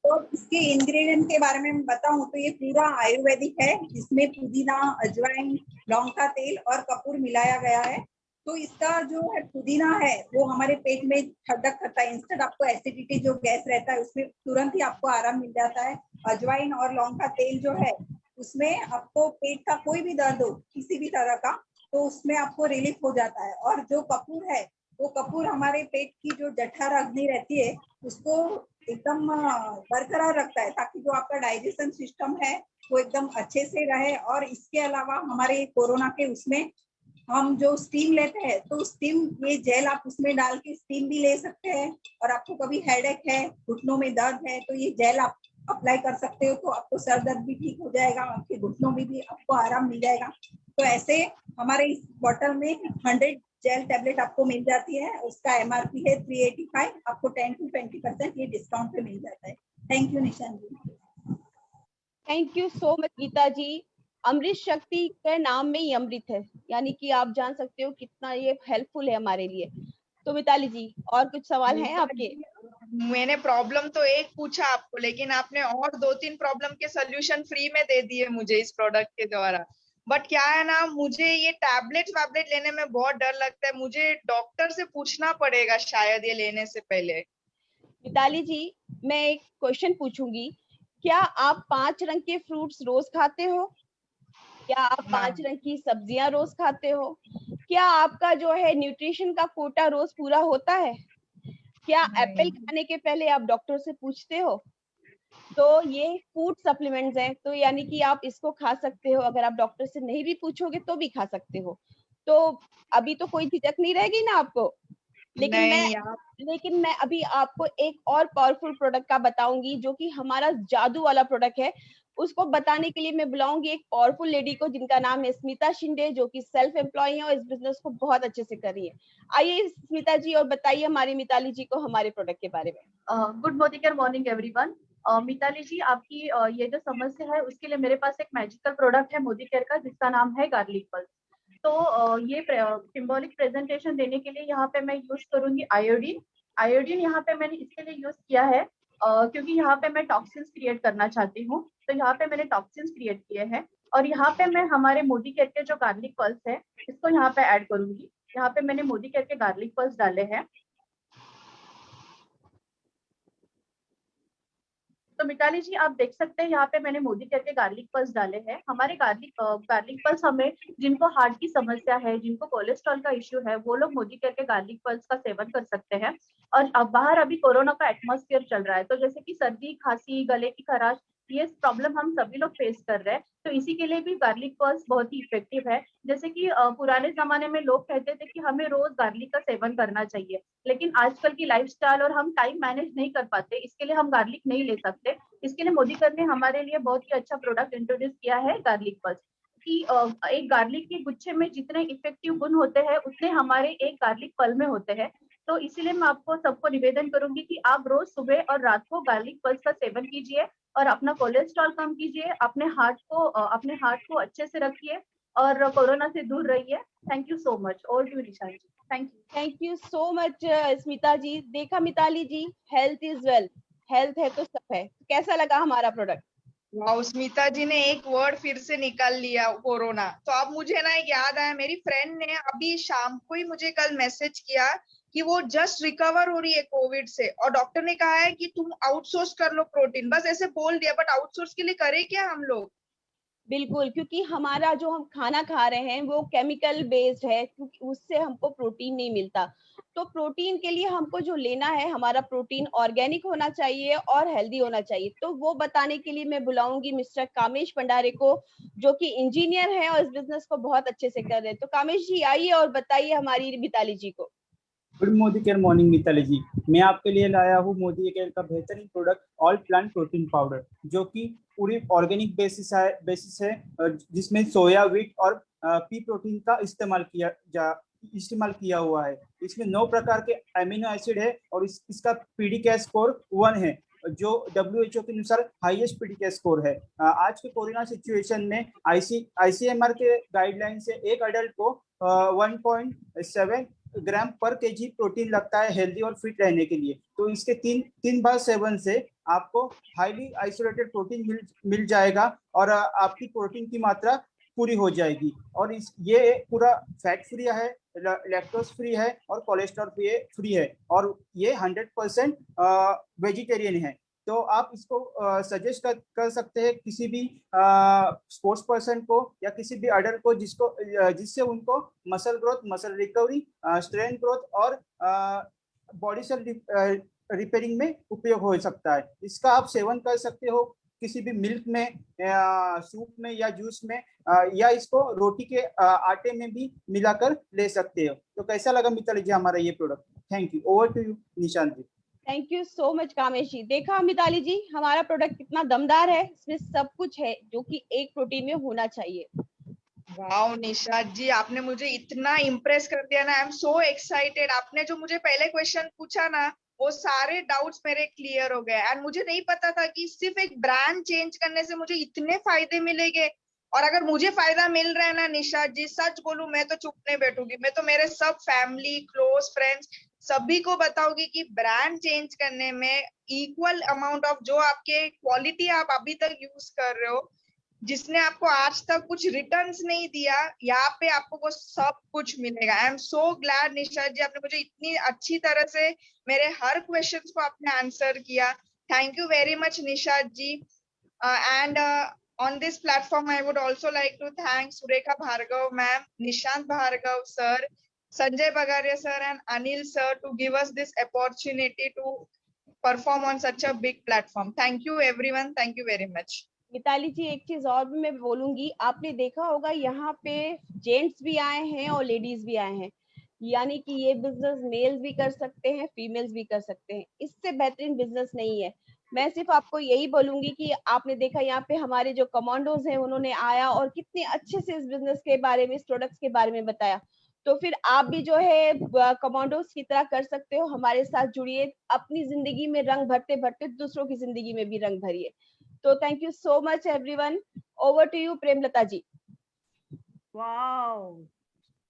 तो इसके इंग्रेडिएंट के बारे में मैं बताऊं तो ये पूरा आयुर्वेदिक है। इसमें पुदीना, अजवाइन, लौंग का तेल और कपूर मिलाया गया है। तो इसका जो है पुदीना है वो हमारे पेट में ठंडक करता है। इंस्टेंट आपको एसिडिटी जो गैस रहता है उसमें तुरंत ही आपको आराम मिल जाता है। अजवाइन और लौंग का तेल जो है उसमें आपको पेट का कोई भी दर्द हो किसी भी तरह का तो उसमें आपको रिलीफ हो जाता है। और जो कपूर है वो कपूर हमारे पेट की जो जठर अग्नि रहती है उसको एकदम बरकरार रखता है ताकि जो आपका डाइजेशन सिस्टम है वो एकदम अच्छे से रहे। और इसके अलावा हमारे कोरोना के उसमें हम जो स्टीम लेते हैं तो स्टीम ये जेल आप उसमें डाल के स्टीम भी ले सकते हैं। और आपको कभी हेडेक है, घुटनों में दर्द है तो ये जेल आप अप्लाई कर सकते हो तो आपको सर दर्द भी ठीक हो जाएगा, आपके घुटनों में भी आपको आराम मिल जाएगा। तो ऐसे हमारे इस बॉटल में 100 जेल टैबलेट आपको मिल जाती है। उसका MRP है 385, आपको 10 to 20% ये डिस्काउंट पे मिल जाता है। Thank you Nishan ji. Thank you so much Geeta ji. Amrit Shakti के नाम में ही अमृत है, यानी कि आप जान सकते हो कितना ये हेल्पफुल है हमारे लिए। तो मिताली जी और कुछ सवाल हैं आपके? मैंने प्रॉब्लम तो एक पूछा आपको, लेकिन आपने और 2-3 प्रॉब्लम के सोल्यूशन फ्री में दे दिए मुझे इस प्रोडक्ट के द्वारा। बट क्या है ना, मुझे ये टैबलेट लेने में बहुत डर लगता है। मुझे डॉक्टर से पूछना पड़ेगा शायद ये लेने से पहले। मिताली जी मैं एक क्वेश्चन पूछूंगी, क्या आप 5 रंग के फ्रूट्स रोज खाते हो? क्या आप 5 रंग की सब्जियां रोज खाते हो? क्या आपका जो है न्यूट्रिशन का कोटा रोज पूरा होता है? क्या एप्पल खाने के पहले आप डॉक्टर से पूछते हो? तो ये फूड सप्लीमेंट्स हैं, तो यानी कि आप इसको खा सकते हो। अगर आप डॉक्टर से नहीं भी पूछोगे तो भी खा सकते हो। तो अभी तो कोई झिझक नहीं रहेगी ना आपको। लेकिन मैं अभी आपको एक और पावरफुल प्रोडक्ट का बताऊंगी जो कि हमारा जादू वाला प्रोडक्ट है। उसको बताने के लिए मैं बुलाऊंगी एक पावरफुल लेडी को जिनका नाम है स्मिता शिंदे, जो कि सेल्फ एम्प्लॉय है और इस बिजनेस को बहुत अच्छे से कर रही है। आइए स्मिता जी और बताइए हमारी मिताली जी को हमारे प्रोडक्ट के बारे में। Good morning everyone. Mitali ji आपकी ये जो समस्या है उसके लिए मेरे पास एक मैजिकल प्रोडक्ट है मोदी केयर का जिसका नाम है गार्लिक पल्स। तो ये सिंबॉलिक प्रेजेंटेशन देने के लिए यहाँ पे मैं यूज करूंगी आयोडीन यहाँ पे मैंने इसके लिए यूज किया है क्योंकि यहाँ पे मैं टॉक्सिन्स क्रिएट करना चाहती हूँ। तो यहाँ पे मैंने टॉक्सिन्स क्रिएट किए हैं और यहाँ पे मैं हमारे मोदी केयर के जो गार्लिक पल्स है इसको यहाँ पे ऐड करूंगी। यहाँ पे मैंने मोदी केयर के गार्लिक पल्स डाले हैं। तो मिताली जी आप देख सकते हैं यहाँ पे मैंने मोदी केयर के गार्लिक पल्स डाले हैं। हमारे गार्लिक पल्स हमें जिनको हार्ट की समस्या है, जिनको कोलेस्ट्रॉल का इश्यू है, वो लोग मोदी केयर के गार्लिक पल्स का सेवन कर सकते हैं। और अब बाहर अभी कोरोना का एटमॉस्फेयर चल रहा है तो जैसे कि सर्दी, खांसी, गले की खराश, ये प्रॉब्लम हम सभी लोग फेस कर रहे हैं। तो इसी के लिए भी गार्लिक पल्स बहुत ही इफेक्टिव है। जैसे कि पुराने जमाने में लोग कहते थे कि हमें रोज गार्लिक का सेवन करना चाहिए, लेकिन आजकल की लाइफस्टाइल और हम टाइम मैनेज नहीं कर पाते, इसके लिए हम गार्लिक नहीं ले सकते। इसके लिए मोदी केयर ने हमारे लिए बहुत ही अच्छा प्रोडक्ट इंट्रोड्यूस किया है गार्लिक पल्स। कि एक गार्लिक के गुच्छे में जितने इफेक्टिव गुण होते हैं उतने हमारे एक गार्लिक पल में होते हैं। तो इसीलिए मैं आपको सबको निवेदन करूंगी कि आप रोज सुबह और रात को गार्लिक पल्स का सेवन कीजिए और अपना कोलेस्ट्रॉल कम कीजिए, अपने हार्ट को अच्छे से रखिए और कोरोना से दूर रहिए। Thank you so much. और to Nishan ji, thank you so much Smita ji. देखा Mitali ji, health is wealth, health है तो सब है। कैसा लगा हमारा प्रोडक्ट? वाह, स्मिता जी ने एक वर्ड फिर से निकाल लिया, कोरोना। तो अब मुझे ना एक याद आया, मेरी फ्रेंड ने अभी शाम को ही मुझे कल मैसेज किया कि वो जस्ट रिकवर हो रही है कोविड से और डॉक्टर ने कहा है कि तुम आउटसोर्स कर लो प्रोटीन। बस ऐसे बोल दिया, बट आउटसोर्स के लिए करें क्या हम लोग? बिल्कुल, क्योंकि हमारा जो हम खाना खा रहे हैं वो केमिकल बेस्ड है, क्योंकि उससे हमको प्रोटीन नहीं मिलता। तो प्रोटीन के लिए हमको जो लेना है, हमारा प्रोटीन ऑर्गेनिक होना चाहिए और हेल्दी होना चाहिए। तो वो बताने के लिए मैं बुलाऊंगी मिस्टर कामेश भंडारे को, जो कि इंजीनियर है और इस बिजनेस को बहुत अच्छे से कर रहे हैं। तो कामेश जी आइए और बताइए हमारी मिताली जी को। Good Modi care morning Mitali ji, मैं आपके लिए लाया हूँ मोदी केयर का बेहतरीन product all plant protein powder, जो कि पूरी ऑर्गेनिक बेसिस है जिसमें सोया, व्हीट और पी प्रोटीन का इस्तेमाल किया हुआ है। इसमें 9 प्रकार के एमिनो एसिड है और इसका पीडीके स्कोर 1 है, जो WHO के अनुसार हाईएस्ट पीडीके स्कोर है। आज के कोरोना सिचुएशन में ICMR के गाइडलाइन से एक अडल्ट को 1.7 ग्राम पर केजी प्रोटीन लगता है हेल्दी और फिट रहने के लिए। तो इसके तीन बार सेवन से आपको हाईली आइसोलेटेड प्रोटीन मिल जाएगा और आपकी प्रोटीन की मात्रा पूरी हो जाएगी। और ये पूरा फैट फ्री है, लैक्टोज फ्री है और कोलेस्ट्रॉल फ्री है और ये 100% वेजिटेरियन है। तो आप इसको सजेस्ट कर सकते हैं किसी भी स्पोर्ट्स पर्सन को या किसी भी अडल्ट को जिससे उनको muscle growth, muscle recovery, strength growth और बॉडी सेल रिपेयरिंग में उपयोग हो सकता है। इसका आप सेवन कर सकते हो किसी भी मिल्क में, सूप में या जूस में, या इसको रोटी के आटे में भी मिलाकर ले सकते हो। तो कैसा लगा मिताली जी हमारा ये product? Thank you. Over to you Nishant ji. Thank you so much Kamesh ji. देखा मिताली जी हमारा प्रोडक्ट कितना दमदार है, इसमें सब कुछ है जो कि एक प्रोटीन में होना चाहिए। वाओ निशात जी, आपने मुझे इतना इम्प्रेस कर दिया ना, आई एम सो एक्साइटेड। आपने जो मुझे पहले क्वेश्चन पूछा ना, वो सारे डाउट्स मेरे क्लियर हो गए। एंड मुझे नहीं पता था कि सिर्फ एक ब्रांड चेंज करने से मुझे इतने फायदे मिलेंगे। और अगर मुझे फायदा मिल रहा है ना निशात जी, सच बोलूं मैं तो चुप नहीं बैठूंगी। मैं तो मेरे सब फैमिली, क्लोज फ्रेंड्स सभी को बताऊंगी कि ब्रांड चेंज करने में इक्वल अमाउंट ऑफ जो आपके क्वालिटी आप अभी तक यूज कर रहे हो, जिसने आपको आज तक कुछ रिटर्न्स नहीं दिया, यहाँ पे आपको वो सब कुछ मिलेगा। I am so glad Nishat ji, आपने मुझे इतनी अच्छी तरह से मेरे हर क्वेश्चंस को आपने आंसर किया। Thank you very much Nishat ji. And on this platform I would also like to thank Surekha Bhargav ma'am, Nishant Bhargav sir, Sanjay Bagaria sir and Anil sir to give us this opportunity to perform on such a big platform. Thank you everyone, thank you very much. Mitali ji एक चीज और भी मैं बोलूंगी, आपने देखा होगा यहाँ पे जेंट्स भी आए हैं और लेडीज भी आए हैं, यानी कि ये बिजनेस मेल्स भी कर सकते हैं, फीमेल्स भी कर सकते हैं। इससे बेहतरीन बिजनेस नहीं है। मैं सिर्फ आपको यही बोलूंगी कि आपने देखा यहाँ पे हमारे जो कमांडोज हैं उन्होंने आया और कितने अच्छे से इस बिजनेस के बारे में, इस प्रोडक्ट्स के बारे में बताया। तो फिर आप भी जो है कमांडोज की तरह कर सकते हो, हमारे साथ जुड़िए, अपनी जिंदगी में रंग भरते भरते दूसरों की जिंदगी में भी रंग भरिए। तो thank you so much everyone. Over to you Premlata ji. Wow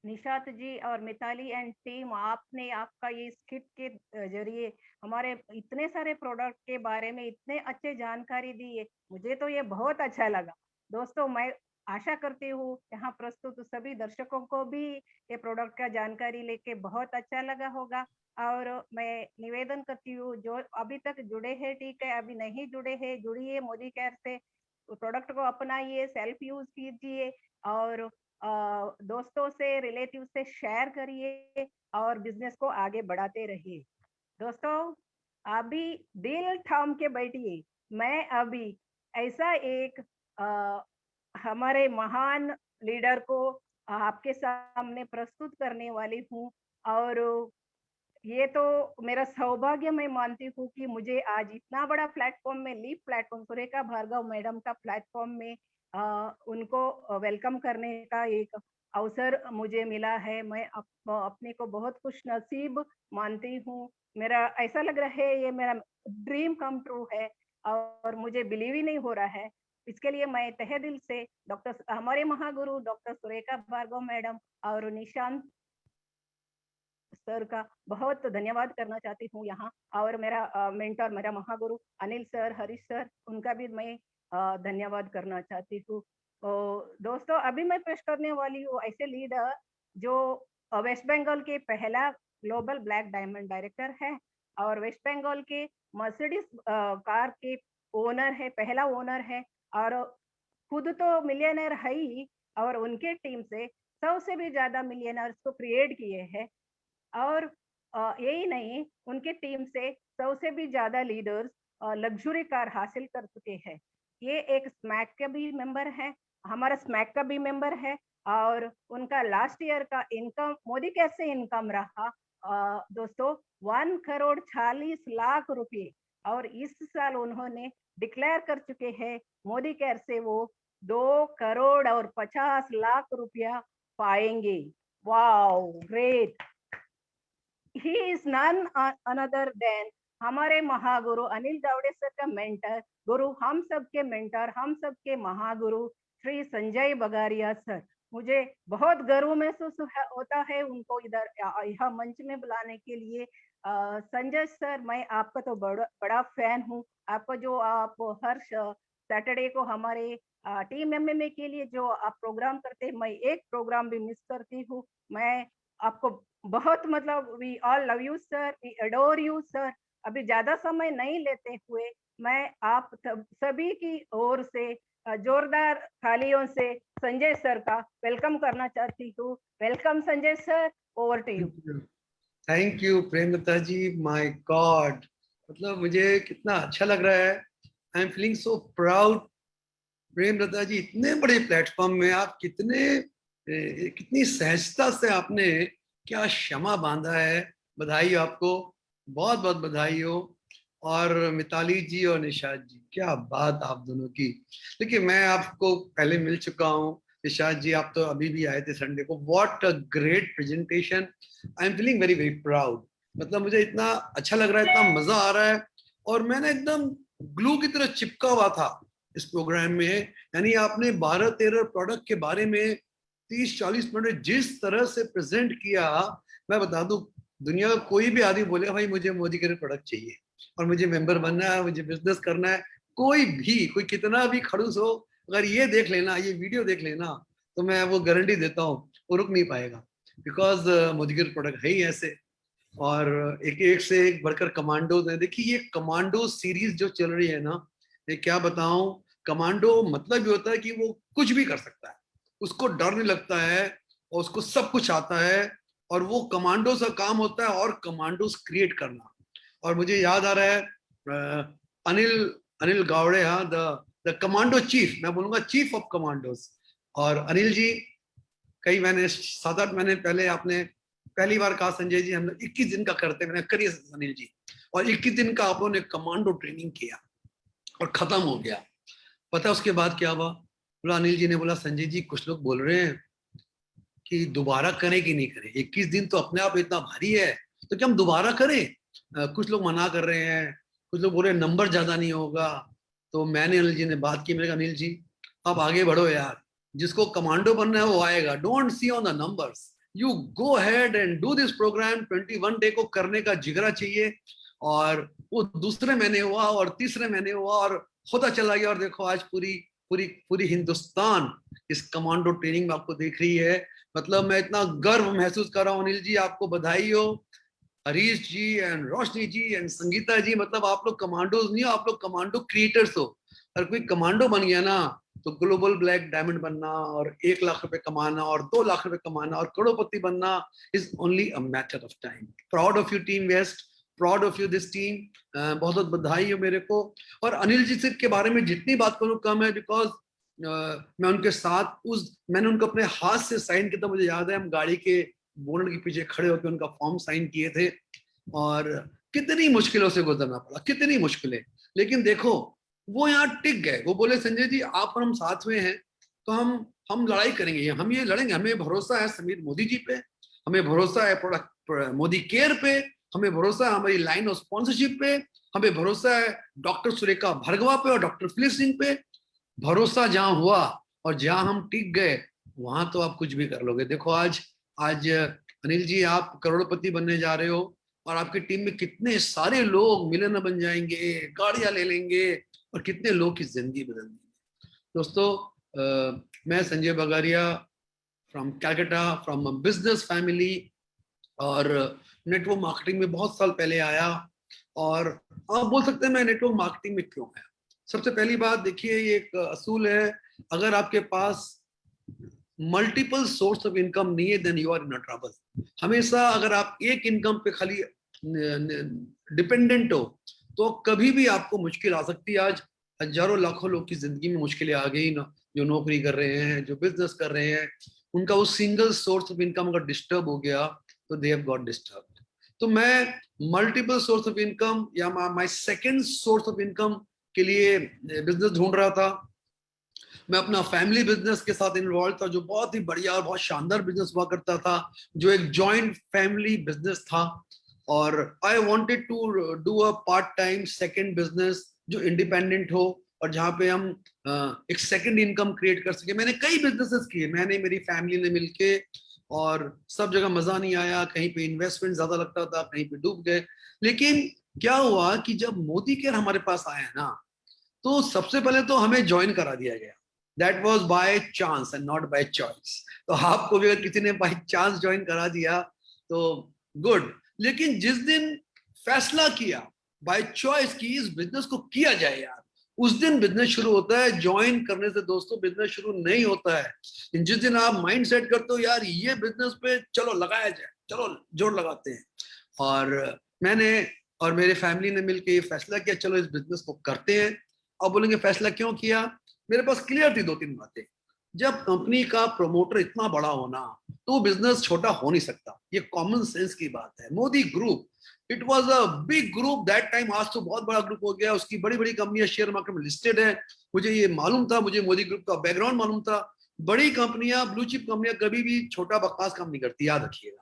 Nishat ji और मिताली एंड टीम, आपने आपका ये स्किट के जरिए हमारे इतने सारे प्रोडक्ट के बारे में इतने अच्छे जानकारी दी है। मुझे तो ये बहुत अच्छा लगा। दोस्तों मैं आशा करती हूँ यहाँ प्रस्तुत सभी दर्शकों को भी ये प्रोडक्ट का जानकारी लेके बहुत अच्छा लगा होगा। और मैं निवेदन करती हूँ जो अभी तक जुड़े हैं ठीक है, अभी नहीं जुड़े हैं जुड़िए मोदी केयर से, प्रोडक्ट को अपनाइए, सेल्फ यूज कीजिए और दोस्तों से, रिलेटिव से शेयर करिए और बिजनेस को आगे बढ़ाते रहिए। दोस्तों अभी दिल थाम के बैठिए, मैं अभी ऐसा एक हमारे महान लीडर को आपके सामने प्रस्तुत करने वाली हूँ। और ये तो मेरा सौभाग्य मैं मानती हूँ कि मुझे आज इतना बड़ा प्लेटफॉर्म में, leap platform, Surekha Bhargav madam का प्लेटफॉर्म में उनको वेलकम करने का एक अवसर मुझे मिला है। मैं अपने को बहुत खुश नसीब मानती हूँ। मेरा ऐसा लग रहा है ये मेरा ड्रीम कम ट्रू है और मुझे बिलीव ही नहीं हो रहा है। इसके लिए मैं तहे दिल से हमारे महागुरु डॉक्टर सुरेखा भार्गव मैडम और निशांत सर का बहुत धन्यवाद करना चाहती हूँ यहाँ। और मेरा मेंटर, मेरा महागुरु अनिल सर, हरीश सर, उनका भी मैं धन्यवाद करना चाहती हूँ। दोस्तों अभी मैं पेश करने वाली हूँ ऐसे लीडर जो वेस्ट बंगाल के पहला ग्लोबल ब्लैक डायमंड डायरेक्टर है और वेस्ट बंगाल के मर्सिडीज कार के ओनर है, पहला ओनर है और खुद तो मिलियनर है ही और उनके टीम से 100 से भी ज्यादा मिलियनर्स को क्रिएट किए हैं। और यही नहीं, उनके टीम से 100 से भी ज्यादा लीडर्स लग्जरी कार हासिल कर चुके हैं। ये एक स्मैक का भी मेंबर है, हमारा स्मैक का भी मेंबर है और उनका लास्ट ईयर का इनकम, मोदी केयर से इनकम रहा दोस्तों 1,40,40,00,000 रुपये और इस साल उन्होंने डिक्लेयर कर चुके हैं मोदी केयर से वो 2,50,00,000 रुपया पाएंगे। Wow great. He is none another than हमारे महागुरु अनिल दावड़े सर का मेंटर, गुरु, हम सबके मेंटर, हम सबके महागुरु श्री संजय बगारिया सर। मुझे बहुत गर्व महसूस होता है उनको इधर यह मंच में बुलाने के लिए। संजय सर, मैं आपका तो बड़ा फैन हूँ। आपका जो आप हर सैटरडे को हमारे टीम एमएमए के लिए जो आप प्रोग्राम करते हैं, मैं एक प्रोग्राम भी मिस करती हूँ। मैं आपको बहुत मतलब we all love you sir, we adore you sir. अभी ज्यादा समय नहीं लेते हुए मैं आप सभी की ओर से जोरदार तालियों से संजय सर का वेलकम करना चाहती हूँ। Welcome Sanjay sir, over to you. Thank you Premlata ji, my god, मतलब मुझे कितना अच्छा लग रहा है। I am feeling so proud. Premlata ji, इतने बड़े प्लेटफॉर्म में आप कितनी सहजता से आपने क्या क्षमा बांधा है। बधाई हो आपको, बहुत बहुत बधाई हो। और मिताली जी और निशाद जी, क्या बात आप दोनों की। देखिए, मैं आपको पहले मिल चुका हूँ। निशाद जी, आप तो अभी भी आए थे संडे को। What a great presentation. I am feeling very very proud. मतलब मुझे इतना अच्छा लग रहा है, इतना मजा आ रहा है। और मैंने एकदम ग्लू की तरह चिपका हुआ था इस प्रोग्राम में। यानी आपने 12-13 प्रोडक्ट के बारे में 30-40 मिनट जिस तरह से प्रेजेंट किया, मैं बता दूं, दुनिया का कोई भी आदमी बोलेगा भाई मुझे मोदी के प्रोडक्ट चाहिए और मुझे मेंबर बनना है, मुझे बिजनेस करना है, कोई कितना भी खड़ूस हो, अगर ये देख लेना, ये वीडियो देख लेना, तो मैं वो गारंटी देता हूँ वो रुक नहीं पाएगा। बिकॉज मोदी के प्रोडक्ट है ही ऐसे। और एक एक से एक बढ़कर कमांडोज है। देखिए, ये कमांडो सीरीज जो चल रही है ना, ये क्या बताऊं, कमांडो मतलब ये होता है कि वो कुछ भी कर सकता है, उसको डर नहीं लगता है और उसको सब कुछ आता है। और वो कमांडो का काम होता है और कमांडोज क्रिएट करना। और मुझे याद आ रहा है अनिल गावड़े, हाँ, द कमांडो चीफ, मैं बोलूंगा चीफ ऑफ कमांडोज। और अनिल जी, कई महीने 7-8 महीने पहले आपने पहली बार कहा संजय जी हम लोग 21 दिन का करते, मैंने करिए अनिल जी। और 21 दिन का आप लोगों ने कमांडो ट्रेनिंग किया और खत्म हो गया। पता है उसके बाद क्या हुआ? बोला, अनिल जी ने बोला, संजय जी कुछ लोग बोल रहे हैं कि दोबारा करें कि नहीं करें, 21 दिन तो अपने आप इतना भारी है, तो क्या हम दोबारा करें? कुछ लोग मना कर रहे हैं, कुछ लोग बोल रहे हैं नंबर ज्यादा नहीं होगा। तो मैंने अनिल जी ने बात की, मैंने कहा अनिल जी आप आगे बढ़ो यार, जिसको कमांडो बनना है वो आएगा, don't see on the numbers, you go ahead and do this program. 21 day को करने का जिगरा चाहिए। और वो दूसरे महीने हुआ और तीसरे महीने हुआ और होता चला गया। और देखो आज पूरी पूरी पूरी हिंदुस्तान इस कमांडो ट्रेनिंग में आपको देख रही है। मतलब मैं इतना गर्व महसूस कर रहा हूँ। अनिल जी, आपको बधाई हो। हरीश जी एंड रोशनी जी एंड संगीता जी, मतलब आप लोग कमांडोज नहीं हो, आप लोग कमांडो क्रिएटर्स हो। अगर कोई कमांडो बन गया ना, तो ग्लोबल ब्लैक डायमंड बनना और 1 लाख रुपए कमाना और 2 लाख रुपए कमाना और करोड़पति बनना is only a matter of time. Proud of you team west, proud of you this team. बहुत बहुत बधाई हो मेरे को। और अनिल जी से के बारे में जितनी बात करूं कम है, बिकॉज मैं उनके साथ मैंने उनको अपने हाथ से साइन किया था। मुझे याद है हम गाड़ी के बोनट के पीछे खड़े होकर उनका फॉर्म साइन किए थे। और कितनी मुश्किलों से गुजरना पड़ा, कितनी मुश्किलें। लेकिन देखो वो यहाँ टिक गए। वो बोले संजय जी आप और हम साथ में हैं, तो हम लड़ाई करेंगे, हम ये लड़ेंगे। हमें भरोसा है समीर मोदी जी पे, हमें भरोसा है प्रोडक्ट मोदी केयर पे, हमें भरोसा है हमारी लाइन ऑफ स्पॉन्सरशिप पे, हमें भरोसा है डॉक्टर सुरेखा भार्गवा पे और डॉक्टर फिलिप सिंह पे। भरोसा जहां हुआ और जहां हम टिक गए, वहां तो आप कुछ भी कर लोगे। देखो आज अनिल जी आप करोड़पति बनने जा रहे हो और आपकी टीम में कितने सारे लोग मिलियनर बन जाएंगे, गाड़ियां ले लेंगे और कितने लोग की जिंदगी बदल देंगे। दोस्तों, मैं Sanjay Bagaria from Calcutta, from business family, और नेटवर्क मार्केटिंग में बहुत साल पहले आया। और आप बोल सकते हैं मैं नेटवर्क मार्केटिंग में क्यों आया। सबसे पहली बात देखिए, ये एक असूल है, अगर आपके पास मल्टीपल सोर्स ऑफ इनकम नहीं है, then you are in a trouble. हमेशा अगर आप एक इनकम पे खाली डिपेंडेंट हो, तो कभी भी आपको मुश्किल आ सकती है। आज हजारों लाखों लोग की जिंदगी में मुश्किलें आ गई ना, जो नौकरी कर रहे हैं, जो बिजनेस कर रहे हैं, उनका वो सिंगल सोर्स ऑफ इनकम अगर डिस्टर्ब हो गया तो दे हैव गॉट डिस्टर्ब। तो मैं मल्टीपल सोर्स ऑफ इनकम या my second source of income के लिए बिजनेस ढूंढ रहा था। मैं अपना फैमिली बिजनेस के साथ इन्वॉल्व था, जो बहुत ही बढ़िया और बहुत शानदार बिजनेस हुआ करता था, जो एक जॉइंट फैमिली बिजनेस था। और I wanted to do a part time second business जो इंडिपेंडेंट हो और जहाँ पे हम एक सेकंड इनकम क्रिएट कर सके। मैंने कई बिजनेसेस किए, मैंने मेरी फैमिली ने मिलके, और सब जगह मजा नहीं आया, कहीं पे इन्वेस्टमेंट ज्यादा लगता था, कहीं पे डूब गए। लेकिन क्या हुआ कि जब मोदी केयर हमारे पास आया ना, तो सबसे पहले तो हमें ज्वाइन करा दिया गया। That was by chance and not by choice. तो आपको भी अगर किसी ने बाय चांस ज्वाइन करा दिया तो गुड, लेकिन जिस दिन फैसला किया बाय चॉइस की इस बिजनेस को किया जाए यार, उस दिन बिजनेस शुरू होता है। ज्वाइन करने से दोस्तों बिजनेस शुरू नहीं होता है। जिस दिन आप माइंड सेट करते हो यार ये बिजनेस पे चलो लगाया जाए, चलो जोर लगाते हैं, और मैंने और मेरे फैमिली ने मिलकर ये फैसला किया चलो इस बिजनेस को करते हैं। अब बोलेंगे फैसला क्यों किया, मेरे पास क्लियर थी 2-3 बातें। जब कंपनी का प्रमोटर इतना बड़ा होना तो बिजनेस छोटा हो नहीं सकता, ये कॉमन सेंस की बात है। Modi group, it was a big group that time, आज तो बहुत बड़ा ग्रुप हो गया, उसकी बड़ी बड़ी कंपनियां शेयर मार्केट में लिस्टेड है। मुझे ये मालूम था, मुझे मोदी ग्रुप का बैकग्राउंड मालूम था। बड़ी कंपनियां, ब्लू चिप कंपनियां कभी भी छोटा बकवास काम नहीं करती, याद रखिएगा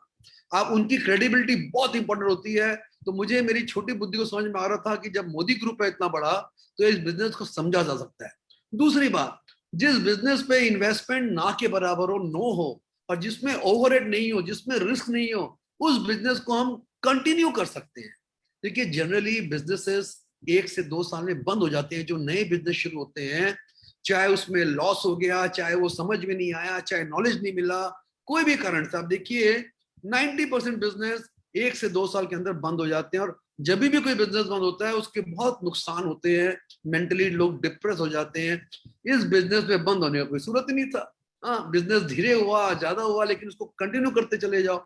आप, उनकी क्रेडिबिलिटी बहुत इंपॉर्टेंट होती है। तो मुझे मेरी छोटी बुद्धि को समझ में आ रहा था कि जब मोदी ग्रुप है इतना बड़ा तो इस बिजनेस को समझा जा सकता है। दूसरी बात, जिस बिजनेस पे इन्वेस्टमेंट ना के बराबर हो, नो हो, और जिसमें ओवरहेड नहीं हो, जिसमें रिस्क नहीं हो, उस बिजनेस को हम कंटिन्यू कर सकते हैं। देखिए जनरली बिजनेसेस 1 से 2 साल में बंद हो जाते हैं। जो नए बिजनेस शुरू होते हैं, चाहे उसमें लॉस हो गया, चाहे वो समझ में नहीं आया, चाहे नॉलेज नहीं मिला, कोई भी कारण से, आप देखिए 90% बिजनेस 1 से 2 साल के अंदर बंद हो जाते हैं। और जब भी कोई बिजनेस बंद होता है उसके बहुत नुकसान होते हैं, मेंटली लोग डिप्रेस हो जाते हैं। इस बिजनेस में बंद होने का कोई सूरत ही नहीं था। हाँ, बिजनेस धीरे हुआ, ज्यादा हुआ, लेकिन उसको कंटिन्यू करते चले जाओ।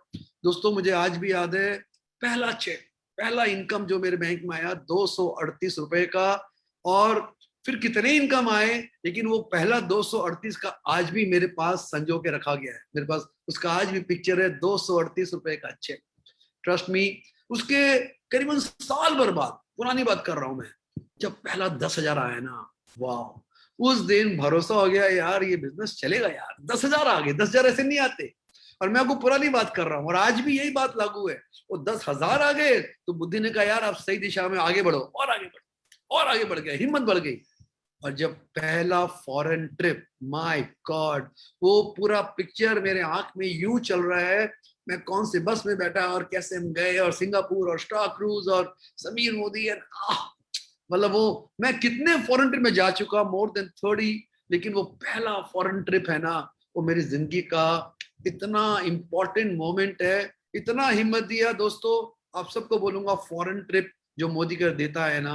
दोस्तों मुझे आज भी याद है, पहला चेक, पहला इनकम जो मेरे बैंक में आया 238 रुपए का, और फिर कितने इनकम आए, लेकिन वो पहला 238 का आज भी मेरे पास संजो के रखा गया है। मेरे पास उसका आज भी पिक्चर है, 238 रुपए का चेक। ट्रस्ट मी, उसके करीबन साल भर बाद, पुरानी बात कर रहा हूं मैं, जब पहला 10,000 आया ना, वाह, उस दिन भरोसा हो गया यार ये बिजनेस चलेगा यार। 10,000 आ गए, 10,000 ऐसे नहीं आते। और मैं आपको पुरानी बात कर रहा हूँ, और आज भी यही बात लागू है। वो 10,000 आ गए तो बुद्धि ने कहा यार आप सही दिशा में आगे बढ़ो, और आगे बढ़ो, और आगे बढ़ गए, हिम्मत बढ़ गई। और जब पहला फॉरेन ट्रिप, माय गॉड, वो पूरा पिक्चर मेरे आंख में यूं चल रहा है, मैं कौन से बस में बैठा और कैसे हम गए, और सिंगापुर और स्टार क्रूज और समीर मोदी, मतलब वो मैं कितने फॉरेन ट्रिप में जा चुका, मोर देन 30, लेकिन वो पहला फॉरेन ट्रिप है ना, वो मेरी जिंदगी का इतना इंपॉर्टेंट मोमेंट है। इतना हिम्मत दिया दोस्तों, आप सबको बोलूंगा फॉरेन ट्रिप जो मोदी कर देता है ना,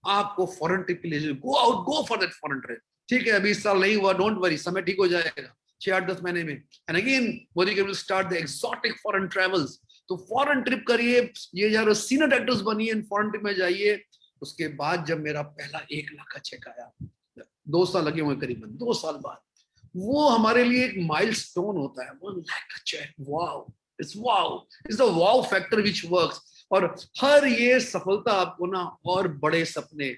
आपको फॉरेन ट्रिप के लिए go out, go for that foreign trip. ठीक है, अभी इस साल नहीं हुआ, डोंट वरी, समय ठीक हो जाएगा 6-8-10 महीने में। And again Modi will start the exotic foreign travels. तो फॉरेन ट्रिप करिए, ये यार सीनियर एक्टर्स बनिए, फॉरेन ट्रिप में जाइए। उसके बाद जब मेरा पहला 1 लाख का चेक आया, 2 साल लगे हुए, करीबन 2 साल बाद, वो हमारे लिए एक माइलस्टोन होता है। 1 लाख का cheque, wow, it's the wow factor which works. और हर ये सफलता आपको ना और बड़े सपने,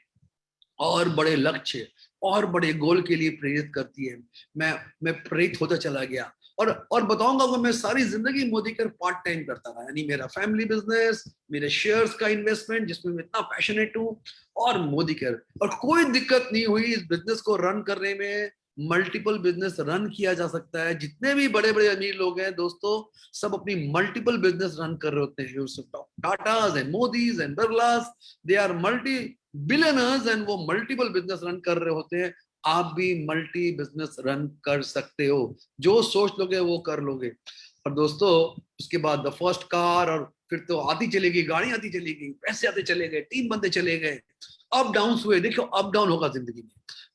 और बड़े लक्ष्य, और बड़े गोल के लिए प्रेरित करती है। मैं प्रेरित होता चला गया, और बताऊंगा कि मैं सारी जिंदगी मोदी केयर पार्ट टाइम करता रहा, यानी मेरा फैमिली बिजनेस, मेरे शेयर्स का इन्वेस्टमेंट जिसमें मैं इतना पैशनेट हूँ, और मोदी केयर। और कोई दिक्कत नहीं हुई इस बिजनेस को रन करने में। मल्टीपल बिजनेस रन किया जा सकता है। जितने भी बड़े बड़े अमीर लोग हैं दोस्तों, सब अपनी मल्टीपल बिजनेस रन कर रहे होते हैं। Tatas and Modis and Birlas, they are multi billionaires, and वो मल्टीपल बिजनेस रन कर रहे होते हैं। आप भी मल्टी बिजनेस रन कर सकते हो, जो सोच लोगे वो कर लोगे। और दोस्तों उसके बाद द फर्स्ट कार, और फिर तो आती चलेगी, गाड़ी आती चलेगी, पैसे आते चले गए, 3 बंदे चले गए, अप डाउन हुए। देखो अप डाउन होगा